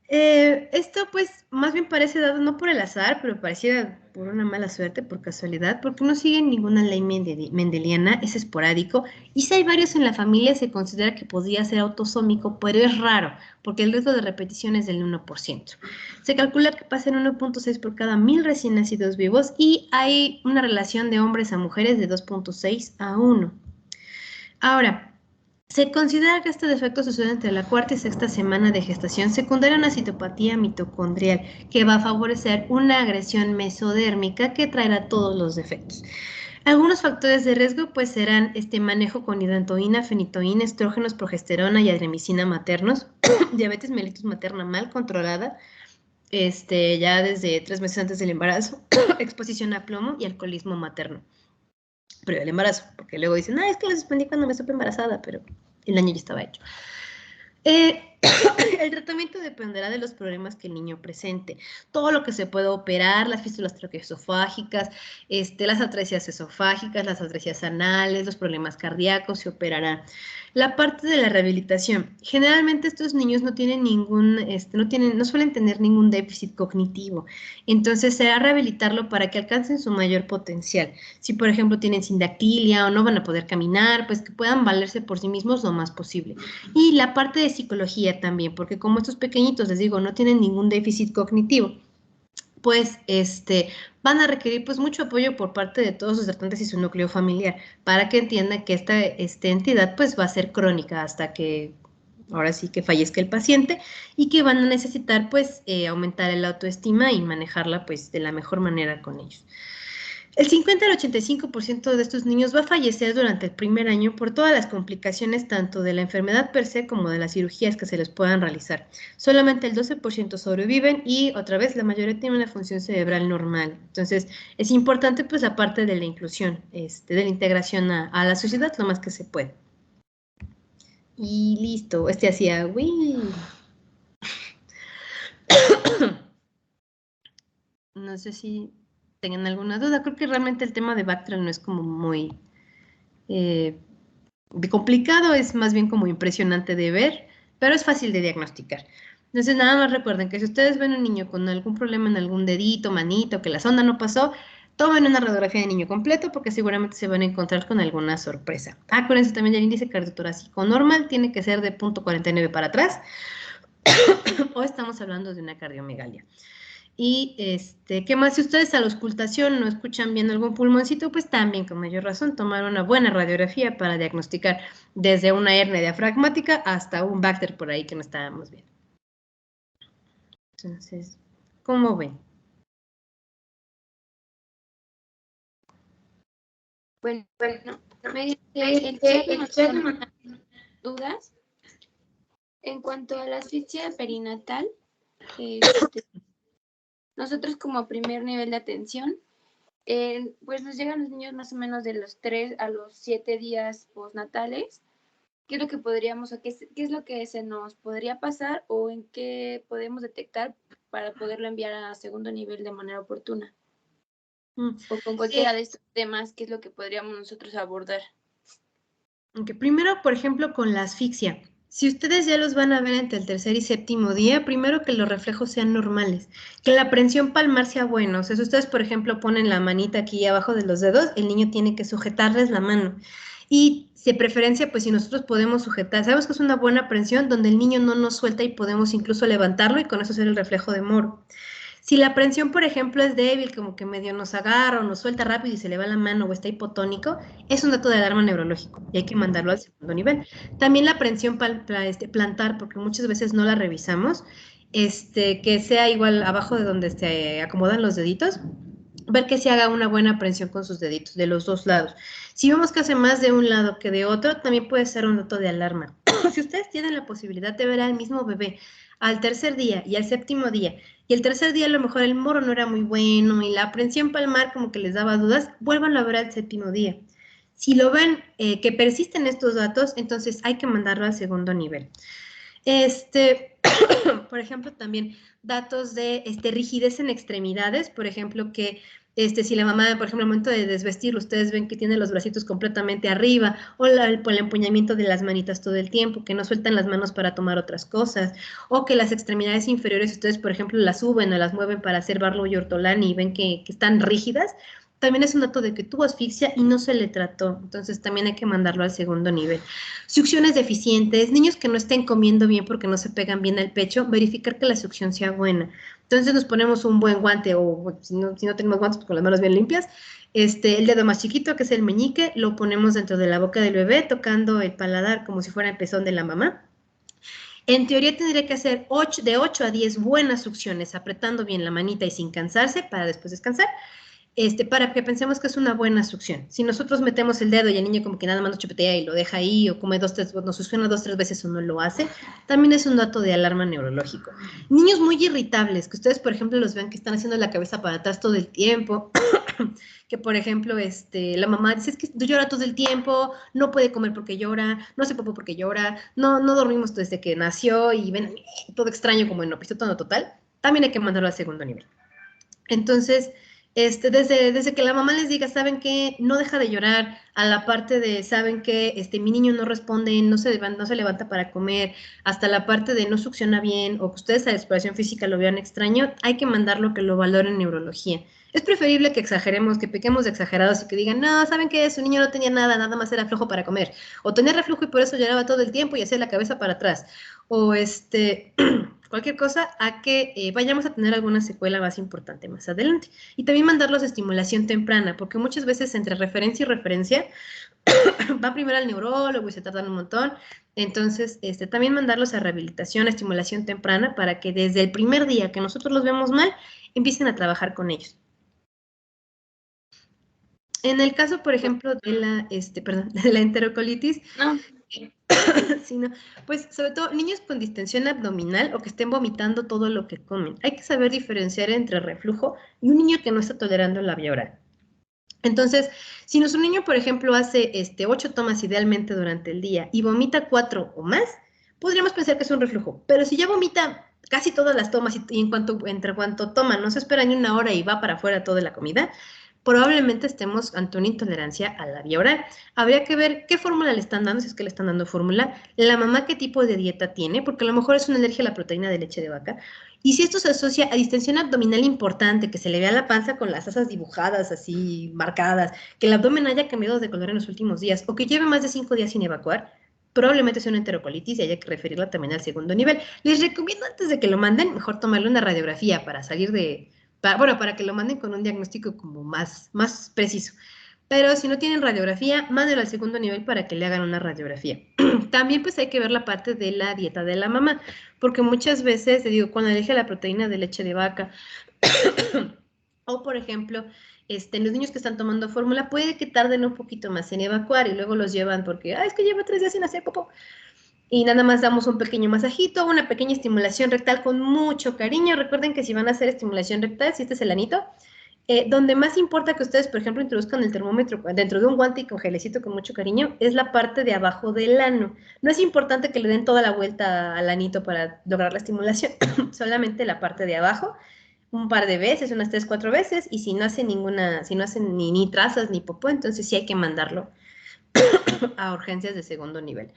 Esto pues más bien parece dado no por el azar, pero pareciera por una mala suerte, por casualidad, porque no sigue ninguna ley mendeliana, es esporádico, y si hay varios en la familia se considera que podría ser autosómico, pero es raro, porque el riesgo de repetición es del 1%. Se calcula que pasan 1.6 por cada 1000 recién nacidos vivos, y hay una relación de hombres a mujeres de 2.6 a 1. Ahora, se considera que este defecto sucede entre la 4ª y 6ª semana de gestación, secundaria a una citopatía mitocondrial, que va a favorecer una agresión mesodérmica que traerá todos los defectos. Algunos factores de riesgo pues serán manejo con hidantoína, fenitoína, estrógenos, progesterona y adremicina maternos, diabetes mellitus materna mal controlada, ya desde 3 meses antes del embarazo, exposición a plomo y alcoholismo materno. Pero el embarazo, porque luego dicen, es que lo suspendí cuando me supe embarazada, pero el daño ya estaba hecho. El tratamiento dependerá de los problemas que el niño presente. Todo lo que se puede operar, las fístulas traqueoesofágicas, las atresias esofágicas, las atresias anales, los problemas cardíacos se operarán. La parte de la rehabilitación. Generalmente estos niños no tienen no suelen tener ningún déficit cognitivo. Entonces será rehabilitarlo para que alcancen su mayor potencial. Si por ejemplo tienen sindactilia o no van a poder caminar, pues que puedan valerse por sí mismos lo más posible. Y la parte de psicología también, porque como estos pequeñitos, les digo, no tienen ningún déficit cognitivo, pues van a requerir pues mucho apoyo por parte de todos sus tratantes y su núcleo familiar, para que entiendan que esta entidad pues va a ser crónica hasta que, ahora sí que fallezca el paciente, y que van a necesitar pues aumentar el autoestima y manejarla pues de la mejor manera con ellos. El 50 al 85% de estos niños va a fallecer durante el primer año por todas las complicaciones tanto de la enfermedad per se como de las cirugías que se les puedan realizar. Solamente el 12% sobreviven y otra vez la mayoría tiene una función cerebral normal. Entonces es importante pues la parte de la inclusión, de la integración a la sociedad lo más que se puede. Y listo, hacía ¡uy! No sé si tengan alguna duda. Creo que realmente el tema de Bactrial no es como muy complicado, es más bien como impresionante de ver, pero es fácil de diagnosticar. Entonces nada más recuerden que si ustedes ven un niño con algún problema en algún dedito, manito, que la sonda no pasó, tomen una radiografía de niño completo porque seguramente se van a encontrar con alguna sorpresa. Acuérdense también el índice cardiotorácico normal tiene que ser de 0.49 para atrás o estamos hablando de una cardiomegalia. Y, ¿qué más? Si ustedes a la auscultación no escuchan bien algún pulmoncito, pues también con mayor razón tomar una buena radiografía para diagnosticar desde una hernia diafragmática hasta un Bacter por ahí que no estábamos viendo. Entonces, ¿cómo ven? Bueno, me dice el chat dudas en cuanto a la asfixia perinatal. Nosotros como primer nivel de atención, pues nos llegan los niños más o menos de los 3 a los 7 días postnatales. ¿Qué es lo que podríamos, o qué es lo que se nos podría pasar o en qué podemos detectar para poderlo enviar a segundo nivel de manera oportuna? O con cualquiera de estos temas, ¿qué es lo que podríamos nosotros abordar? Aunque primero, por ejemplo, con la asfixia. Si ustedes ya los van a ver entre el tercer y séptimo día, primero que los reflejos sean normales, que la prensión palmar sea buena. O sea, si ustedes, por ejemplo, ponen la manita aquí abajo de los dedos, el niño tiene que sujetarles la mano. Y de preferencia, pues si nosotros podemos sujetar, sabemos que es una buena prensión donde el niño no nos suelta y podemos incluso levantarlo y con eso hacer el reflejo de Moro. Si la prensión, por ejemplo, es débil, como que medio nos agarra o nos suelta rápido y se le va la mano o está hipotónico, es un dato de alarma neurológico y hay que mandarlo al segundo nivel. También la prensión plantar, porque muchas veces no la revisamos, que sea igual abajo de donde se acomodan los deditos, ver que se haga una buena prensión con sus deditos, de los dos lados. Si vemos que hace más de un lado que de otro, también puede ser un dato de alarma. Si ustedes tienen la posibilidad de ver al mismo bebé al tercer día y al séptimo día, y el tercer día a lo mejor el moro no era muy bueno y la prensión palmar como que les daba dudas, vuelvan a ver al séptimo día. Si lo ven que persisten estos datos, entonces hay que mandarlo al segundo nivel. Por ejemplo, también datos de rigidez en extremidades, por ejemplo, que si la mamá, por ejemplo, al momento de desvestirlo, ustedes ven que tiene los bracitos completamente arriba, o el empuñamiento de las manitas todo el tiempo, que no sueltan las manos para tomar otras cosas, o que las extremidades inferiores, ustedes, por ejemplo, las suben o las mueven para hacer Barlow y ortolani y ven que están rígidas, también es un dato de que tuvo asfixia y no se le trató, entonces también hay que mandarlo al segundo nivel. Succiones deficientes, niños que no estén comiendo bien porque no se pegan bien al pecho, verificar que la succión sea buena. Entonces nos ponemos un buen guante o si no tenemos guantes pues con las manos bien limpias, el dedo más chiquito que es el meñique, lo ponemos dentro de la boca del bebé tocando el paladar como si fuera el pezón de la mamá. En teoría tendría que hacer de 8 a 10 buenas succiones, apretando bien la manita y sin cansarse para después descansar. Para que pensemos que es una buena succión. Si nosotros metemos el dedo y el niño como que nada más lo chupetea y lo deja ahí, o come nos succiona 2-3 veces o no lo hace, también es un dato de alarma neurológico. Niños muy irritables, que ustedes, por ejemplo, los ven que están haciendo la cabeza para atrás todo el tiempo, que por ejemplo, la mamá dice, es que llora todo el tiempo, no puede comer porque llora, no hace popó porque llora, no dormimos desde que nació y ven todo extraño como en opistotón total, también hay que mandarlo al segundo nivel. Entonces, desde que la mamá les diga, ¿saben qué? No deja de llorar, a la parte de, ¿saben qué? Mi niño no responde, no se levanta para comer, hasta la parte de no succiona bien, o que ustedes a la exploración física lo vean extraño, hay que mandarlo que lo valoren en neurología. Es preferible que exageremos, que pequemos de exagerados y que digan, no, ¿saben qué? Su niño no tenía nada más era flojo para comer, o tenía reflujo y por eso lloraba todo el tiempo y hacía la cabeza para atrás, o cualquier cosa, a que vayamos a tener alguna secuela más importante más adelante. Y también mandarlos a estimulación temprana, porque muchas veces entre referencia y referencia va primero al neurólogo y se tardan un montón. Entonces, también mandarlos a rehabilitación, a estimulación temprana, para que desde el primer día que nosotros los vemos mal, empiecen a trabajar con ellos. En el caso, por ejemplo, de la enterocolitis, No. sí, no. Pues sobre todo niños con distensión abdominal o que estén vomitando todo lo que comen. Hay que saber diferenciar entre reflujo y un niño que no está tolerando la vía oral. Entonces, si nuestro niño, por ejemplo, hace 8 tomas idealmente durante el día y vomita 4 o más, podríamos pensar que es un reflujo. Pero si ya vomita casi todas las tomas y entre cuanto toma no se espera ni una hora y va para afuera toda la comida, probablemente estemos ante una intolerancia a la vía oral. Habría que ver qué fórmula le están dando, si es que le están dando fórmula, la mamá qué tipo de dieta tiene, porque a lo mejor es una alergia a la proteína de leche de vaca, y si esto se asocia a distensión abdominal importante, que se le vea la panza con las asas dibujadas, así marcadas, que el abdomen haya cambiado de color en los últimos días, o que lleve más de 5 días sin evacuar, probablemente sea una enterocolitis y haya que referirla también al segundo nivel. Les recomiendo antes de que lo manden, mejor tomarle una radiografía para salir de... para que lo manden con un diagnóstico como más preciso. Pero si no tienen radiografía, mándenlo al segundo nivel para que le hagan una radiografía. También pues hay que ver la parte de la dieta de la mamá, porque muchas veces, te digo, cuando elige la proteína de leche de vaca, o por ejemplo, los niños que están tomando fórmula, puede que tarden un poquito más en evacuar y luego los llevan porque, es que lleva 3 días sin hacer popó. Y nada más damos un pequeño masajito, una pequeña estimulación rectal con mucho cariño. Recuerden que si van a hacer estimulación rectal, si este es el anito, donde más importa que ustedes, por ejemplo, introduzcan el termómetro dentro de un guante y con gelecito con mucho cariño, es la parte de abajo del ano. No es importante que le den toda la vuelta al anito para lograr la estimulación, solamente la parte de abajo, un par de veces, unas 3, 4 veces, y si no hacen ni trazas ni popó, entonces sí hay que mandarlo a urgencias de segundo nivel.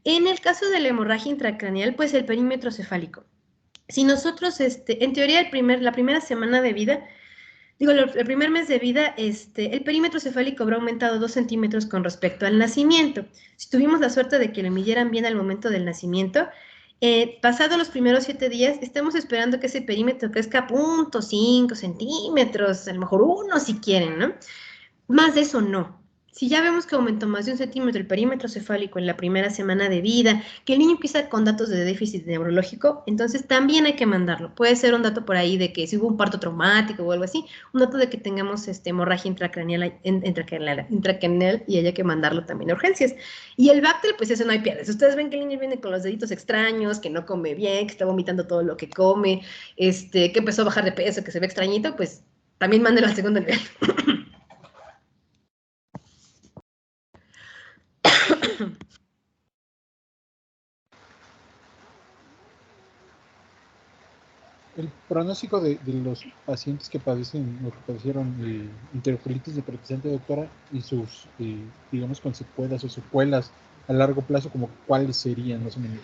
En el caso de la hemorragia intracraneal, pues el perímetro cefálico. Si nosotros, en teoría, la primera semana de vida, el primer mes de vida, el perímetro cefálico habrá aumentado 2 centímetros con respecto al nacimiento. Si tuvimos la suerte de que lo midieran bien al momento del nacimiento, pasados los primeros 7 días, estamos esperando que ese perímetro crezca 0.5 centímetros, a lo mejor 1 si quieren, ¿no? Más de eso no. Si ya vemos que aumentó más de 1 centímetro el perímetro cefálico en la primera semana de vida, que el niño empieza con datos de déficit neurológico, entonces también hay que mandarlo. Puede ser un dato por ahí de que si hubo un parto traumático o algo así, un dato de que tengamos hemorragia intracraneal y haya que mandarlo también a urgencias. Y el Bactel, pues eso no hay pierde. Si ustedes ven que el niño viene con los deditos extraños, que no come bien, que está vomitando todo lo que come, que empezó a bajar de peso, que se ve extrañito, pues también mándelo al segundo nivel. El pronóstico de los pacientes que padecen o que padecieron enterocolitis necrotizante, doctora, y sus, digamos, con secuelas o secuelas a largo plazo, como ¿cuáles serían más o menos?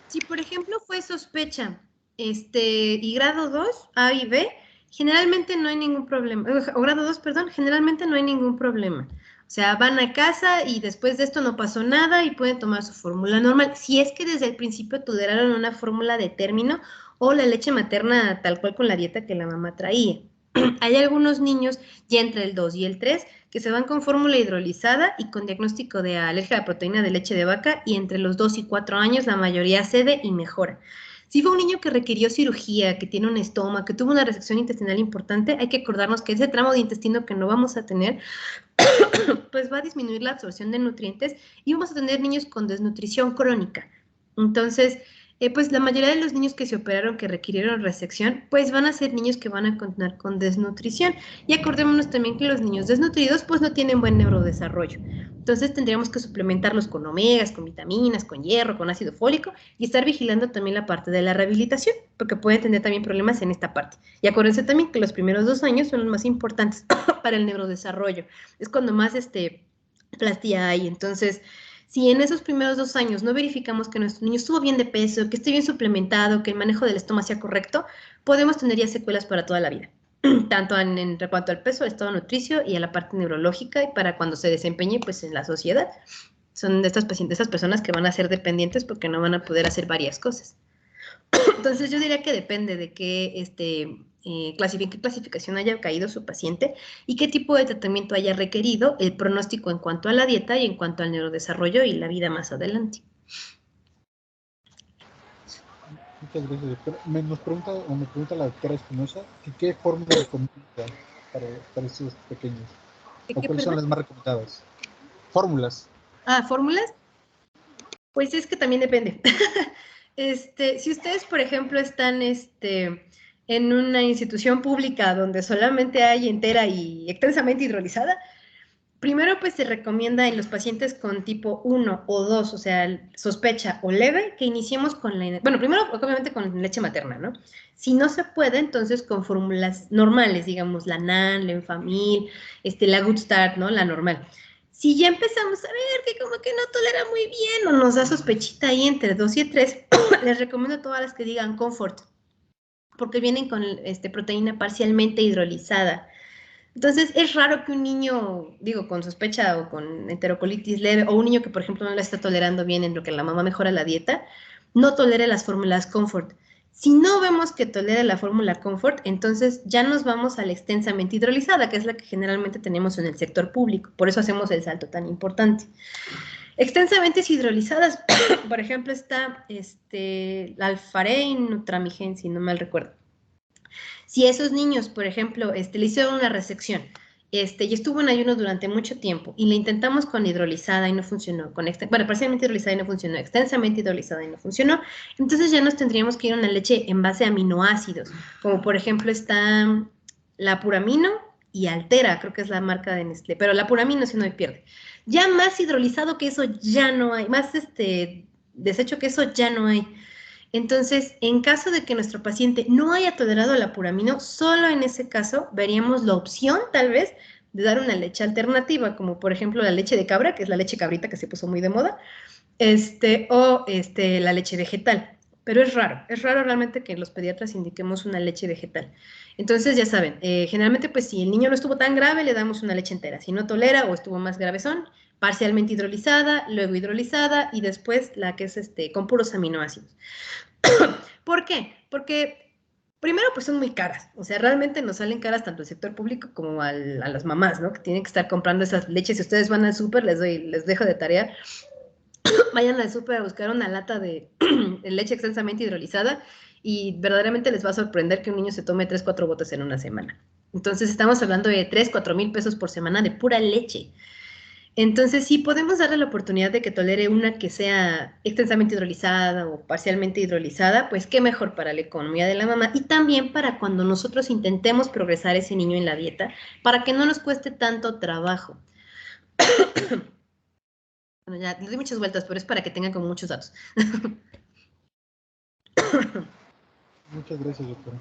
Si, por ejemplo, fue sospecha y grado 2, A y B, generalmente no hay ningún problema. O grado 2, perdón, generalmente no hay ningún problema. O sea, van a casa y después de esto no pasó nada y pueden tomar su fórmula normal. Si es que desde el principio toleraron una fórmula de término o la leche materna tal cual con la dieta que la mamá traía. Hay algunos niños ya entre el 2 y el 3 que se van con fórmula hidrolizada y con diagnóstico de alergia a la proteína de leche de vaca, y entre los 2 y 4 años la mayoría cede y mejora. Si fue un niño que requirió cirugía, que tiene un estómago, que tuvo una resección intestinal importante, hay que acordarnos que ese tramo de intestino que no vamos a tener, pues va a disminuir la absorción de nutrientes y vamos a tener niños con desnutrición crónica. Entonces, pues la mayoría de los niños que se operaron, que requirieron resección, pues van a ser niños que van a continuar con desnutrición. Y acordémonos también que los niños desnutridos pues no tienen buen neurodesarrollo. Entonces tendríamos que suplementarlos con omegas, con vitaminas, con hierro, con ácido fólico y estar vigilando también la parte de la rehabilitación, porque pueden tener también problemas en esta parte. Y acuérdense también que los primeros 2 años son los más importantes para el neurodesarrollo. Es cuando más plastía hay. Entonces, si en esos primeros 2 años no verificamos que nuestro niño estuvo bien de peso, que esté bien suplementado, que el manejo del estómago sea correcto, podemos tener ya secuelas para toda la vida. Tanto en cuanto al peso, al estado nutricio y a la parte neurológica y para cuando se desempeñe pues en la sociedad. Son de estas pacientes, estas personas que van a ser dependientes porque no van a poder hacer varias cosas. Entonces yo diría que depende de qué qué clasificación haya caído su paciente y qué tipo de tratamiento haya requerido, el pronóstico en cuanto a la dieta y en cuanto al neurodesarrollo y la vida más adelante. Muchas gracias, doctora. Me pregunta la doctora Espinosa que qué fórmula recomienda para estos pequeños. ¿O cuáles son las más recomendadas? Fórmulas. ¿Fórmulas? Pues es que también depende. Si ustedes, por ejemplo, están en una institución pública donde solamente hay entera y extensamente hidrolizada, primero pues se recomienda en los pacientes con tipo 1 o 2, o sea, sospecha o leve, que iniciemos con bueno, primero obviamente con leche materna, ¿no? Si no se puede, entonces con fórmulas normales, digamos, la NAN, la Enfamil, la Good Start, ¿no? La normal. Si ya empezamos a ver que como que no tolera muy bien o nos da sospechita ahí entre 2 y 3, les recomiendo todas las que digan Comfort, porque vienen con proteína parcialmente hidrolizada. Entonces, es raro que un niño, digo, con sospecha o con enterocolitis leve, o un niño que, por ejemplo, no la está tolerando bien en lo que la mamá mejora la dieta, no tolere las fórmulas Comfort. Si no vemos que tolere la fórmula Comfort, entonces ya nos vamos a la extensamente hidrolizada, que es la que generalmente tenemos en el sector público. Por eso hacemos el salto tan importante. Extensamente hidrolizadas, por ejemplo, está la Alfarein Nutramigen, si no mal recuerdo. Si a esos niños, por ejemplo, le hicieron una resección y estuvo en ayuno durante mucho tiempo y le intentamos con hidrolizada y no funcionó, parcialmente hidrolizada y no funcionó, extensamente hidrolizada y no funcionó, entonces ya nos tendríamos que ir a una leche en base a aminoácidos, como por ejemplo está la Puramino y Altera, creo que es la marca de Nestlé, pero la Puramino si no me pierde. Ya más hidrolizado que eso ya no hay, más deshecho que eso ya no hay. Entonces, en caso de que nuestro paciente no haya tolerado la Puramino, solo en ese caso veríamos la opción, tal vez, de dar una leche alternativa, como por ejemplo la leche de cabra, que es la leche cabrita que se puso muy de moda, o la leche vegetal. Pero es raro realmente que los pediatras indiquemos una leche vegetal. Entonces, ya saben, generalmente, pues si el niño no estuvo tan grave, le damos una leche entera. Si no tolera o estuvo más gravezón, parcialmente hidrolizada, luego hidrolizada y después la que es con puros aminoácidos. ¿Por qué? Porque primero pues son muy caras, o sea, realmente nos salen caras tanto al sector público como a las mamás, ¿no? Que tienen que estar comprando esas leches. Si ustedes van al súper, les dejo de tarea, vayan al súper a buscar una lata de leche extensamente hidrolizada y verdaderamente les va a sorprender que un niño se tome 3, 4 botes en una semana. Entonces estamos hablando de 3, 4 mil pesos por semana de pura leche. Entonces, sí podemos darle la oportunidad de que tolere una que sea extensamente hidrolizada o parcialmente hidrolizada, pues qué mejor para la economía de la mamá y también para cuando nosotros intentemos progresar ese niño en la dieta, para que no nos cueste tanto trabajo. Bueno, ya le doy muchas vueltas, pero es para que tengan como muchos datos. Muchas gracias, doctora.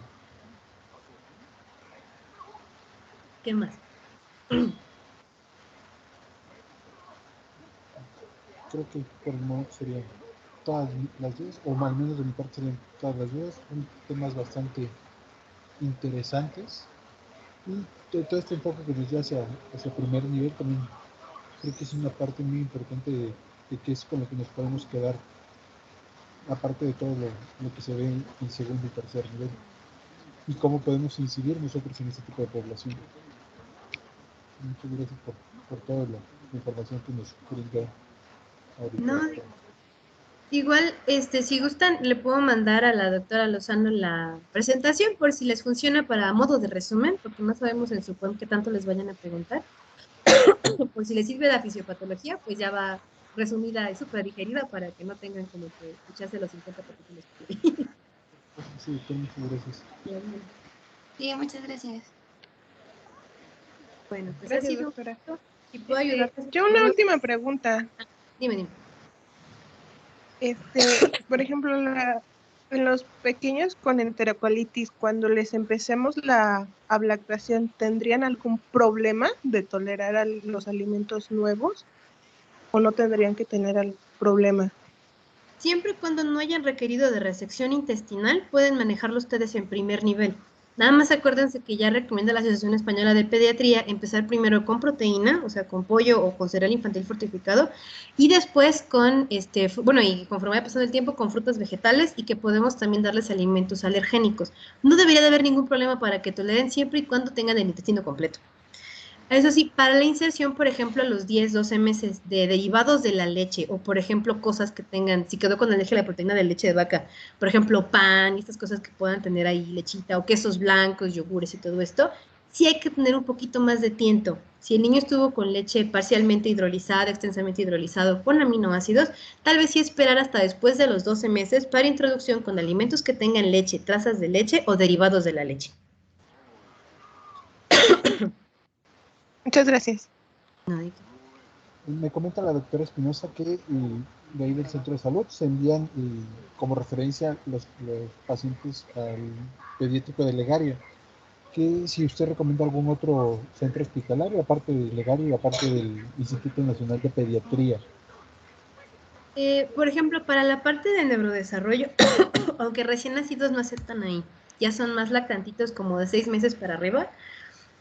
¿Qué más? Creo que por el momento serían todas las dudas, o al menos de mi parte serían todas las dudas, son temas bastante interesantes y todo este enfoque que nos dio hacia primer nivel también creo que es una parte muy importante de qué es con lo que nos podemos quedar, aparte de todo lo que se ve en segundo y tercer nivel y cómo podemos incidir nosotros en este tipo de población. Muchas gracias por toda la información que nos brindó ahorita. No, igual, si gustan, le puedo mandar a la doctora Lozano la presentación por si les funciona para modo de resumen, porque no sabemos en su qué tanto les vayan a preguntar. Por si les sirve la fisiopatología, pues ya va resumida y súper digerida para que no tengan como que escucharse los 50 capítulos. Sí, doctor, muchas gracias. Sí, muchas gracias. Bueno, pues Gracias, ha sido doctora. si puedo ayudarte. Yo una última pregunta. Dime. Por ejemplo, en los pequeños con enterocolitis, cuando les empecemos la ablactación, ¿tendrían algún problema de tolerar los alimentos nuevos o no tendrían que tener algún problema? Siempre y cuando no hayan requerido de resección intestinal, pueden manejarlo ustedes en primer nivel. Nada más acuérdense que ya recomienda la Asociación Española de Pediatría empezar primero con proteína, o sea, con pollo o con cereal infantil fortificado, y después con, bueno, y conforme vaya pasando el tiempo, con frutas vegetales y que podemos también darles alimentos alergénicos. No debería de haber ningún problema para que toleren siempre y cuando tengan el intestino completo. Eso sí, para la inserción, por ejemplo, a los 10, 12 meses de derivados de la leche, o por ejemplo, cosas que tengan, si quedó con alergia a la proteína de leche de vaca, por ejemplo, pan y estas cosas que puedan tener ahí lechita, o quesos blancos, yogures y todo esto, sí hay que tener un poquito más de tiento. Si el niño estuvo con leche parcialmente hidrolizada, extensamente hidrolizado, con aminoácidos, tal vez sí esperar hasta después de los 12 meses para introducción con alimentos que tengan leche, trazas de leche o derivados de la leche. Muchas gracias. Me comenta la doctora Espinosa que de ahí del centro de salud se envían como referencia los pacientes al pediátrico de Legaria. Que si usted recomienda algún otro centro hospitalario, aparte de Legaria y aparte del Instituto Nacional de Pediatría. Por ejemplo, para la parte del neurodesarrollo, aunque recién nacidos no aceptan ahí, ya son más lactantitos como de 6 meses para arriba.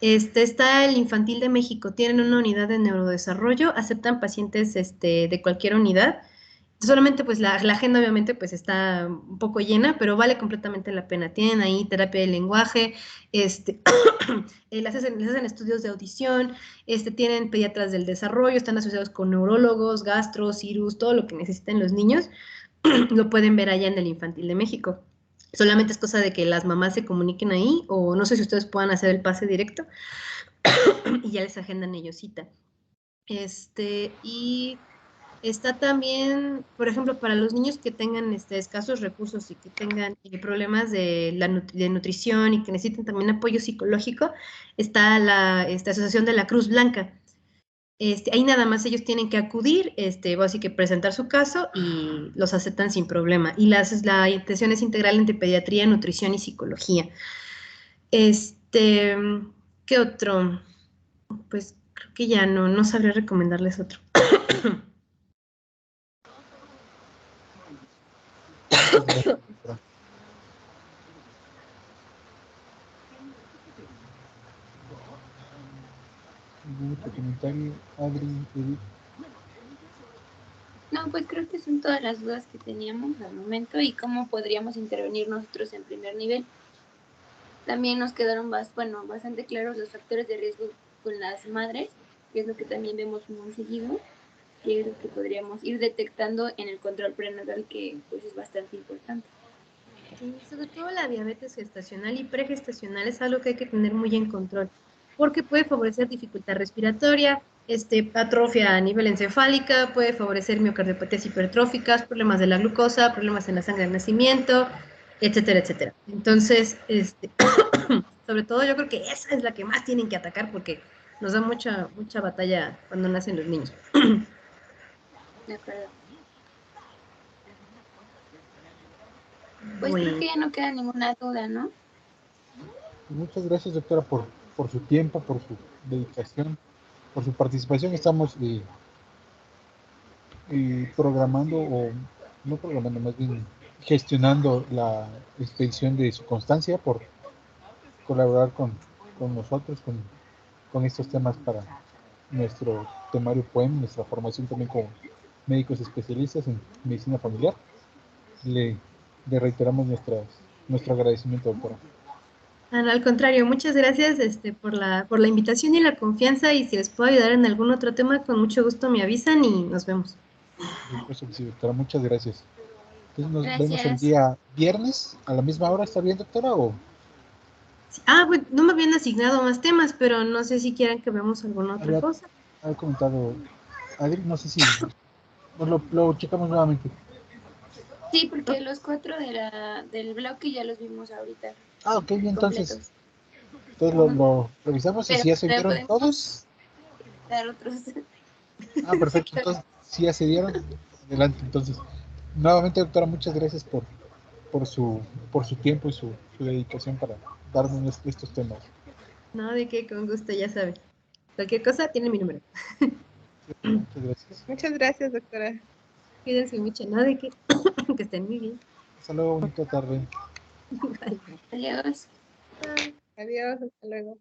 Está el Infantil de México, tienen una unidad de neurodesarrollo, aceptan pacientes de cualquier unidad. Solamente pues la agenda obviamente pues está un poco llena, pero vale completamente la pena. Tienen ahí terapia de lenguaje, les hacen estudios de audición, tienen pediatras del desarrollo, están asociados con neurólogos, gastro, cirus, todo lo que necesiten los niños, lo pueden ver allá en el Infantil de México. Solamente es cosa de que las mamás se comuniquen ahí, o no sé si ustedes puedan hacer el pase directo, y ya les agendan ellos cita. Y está también, por ejemplo, para los niños que tengan escasos recursos y que tengan problemas de nutrición y que necesiten también apoyo psicológico, está la Asociación de la Cruz Blanca. Ahí nada más ellos tienen que acudir, así que presentar su caso y los aceptan sin problema. Y la intención es integral entre pediatría, nutrición y psicología. ¿Qué otro? Pues creo que ya no sabría recomendarles otro. ¿Algún otro comentario, Adri, Edith? No, pues creo que son todas las dudas que teníamos al momento y cómo podríamos intervenir nosotros en primer nivel. También nos quedaron bastante claros los factores de riesgo con las madres, que es lo que también vemos muy seguido, que es lo que podríamos ir detectando en el control prenatal, que pues es bastante importante. Sí, sobre todo la diabetes gestacional y pregestacional es algo que hay que tener muy en control, porque puede favorecer dificultad respiratoria, atrofia a nivel encefálica, puede favorecer miocardiopatías hipertróficas, problemas de la glucosa, problemas en la sangre al nacimiento, etcétera, etcétera. Entonces, sobre todo yo creo que esa es la que más tienen que atacar porque nos da mucha batalla cuando nacen los niños. De acuerdo. Pues creo que ya no queda ninguna duda, ¿no? Muchas gracias, doctora, por su tiempo, por su dedicación, por su participación. Estamos programando, o no programando, más bien gestionando la expedición de su constancia por colaborar con nosotros, con estos temas para nuestro temario POEM, nuestra formación también como médicos especialistas en medicina familiar. Le reiteramos nuestro agradecimiento, doctora. Al contrario, muchas gracias por la invitación y la confianza, y si les puedo ayudar en algún otro tema, con mucho gusto me avisan y nos vemos. Sí, doctora, muchas gracias. Entonces nos vemos el día viernes a la misma hora, ¿está bien, doctora? ¿O? Bueno, no me habían asignado más temas, pero no sé si quieren que veamos alguna otra cosa. Había comentado Adri, no sé si Pues lo checamos nuevamente. Sí, porque los 4 del bloque ya los vimos ahorita Ah, ok, bien, completos. entonces lo revisamos y Pero si ya se todavía vieron todos. podemos dar otros. Ah, perfecto, entonces si ya se dieron, adelante. Entonces, nuevamente, doctora, muchas gracias por su tiempo y su dedicación para darnos estos temas. No, de qué, con gusto, ya sabe. Cualquier cosa, tiene mi número. Muchas gracias. Muchas gracias, doctora. Cuídense mucho, no, de qué, que estén muy bien. Hasta luego, bonita tarde. Bye. Adiós. Adiós, hasta luego.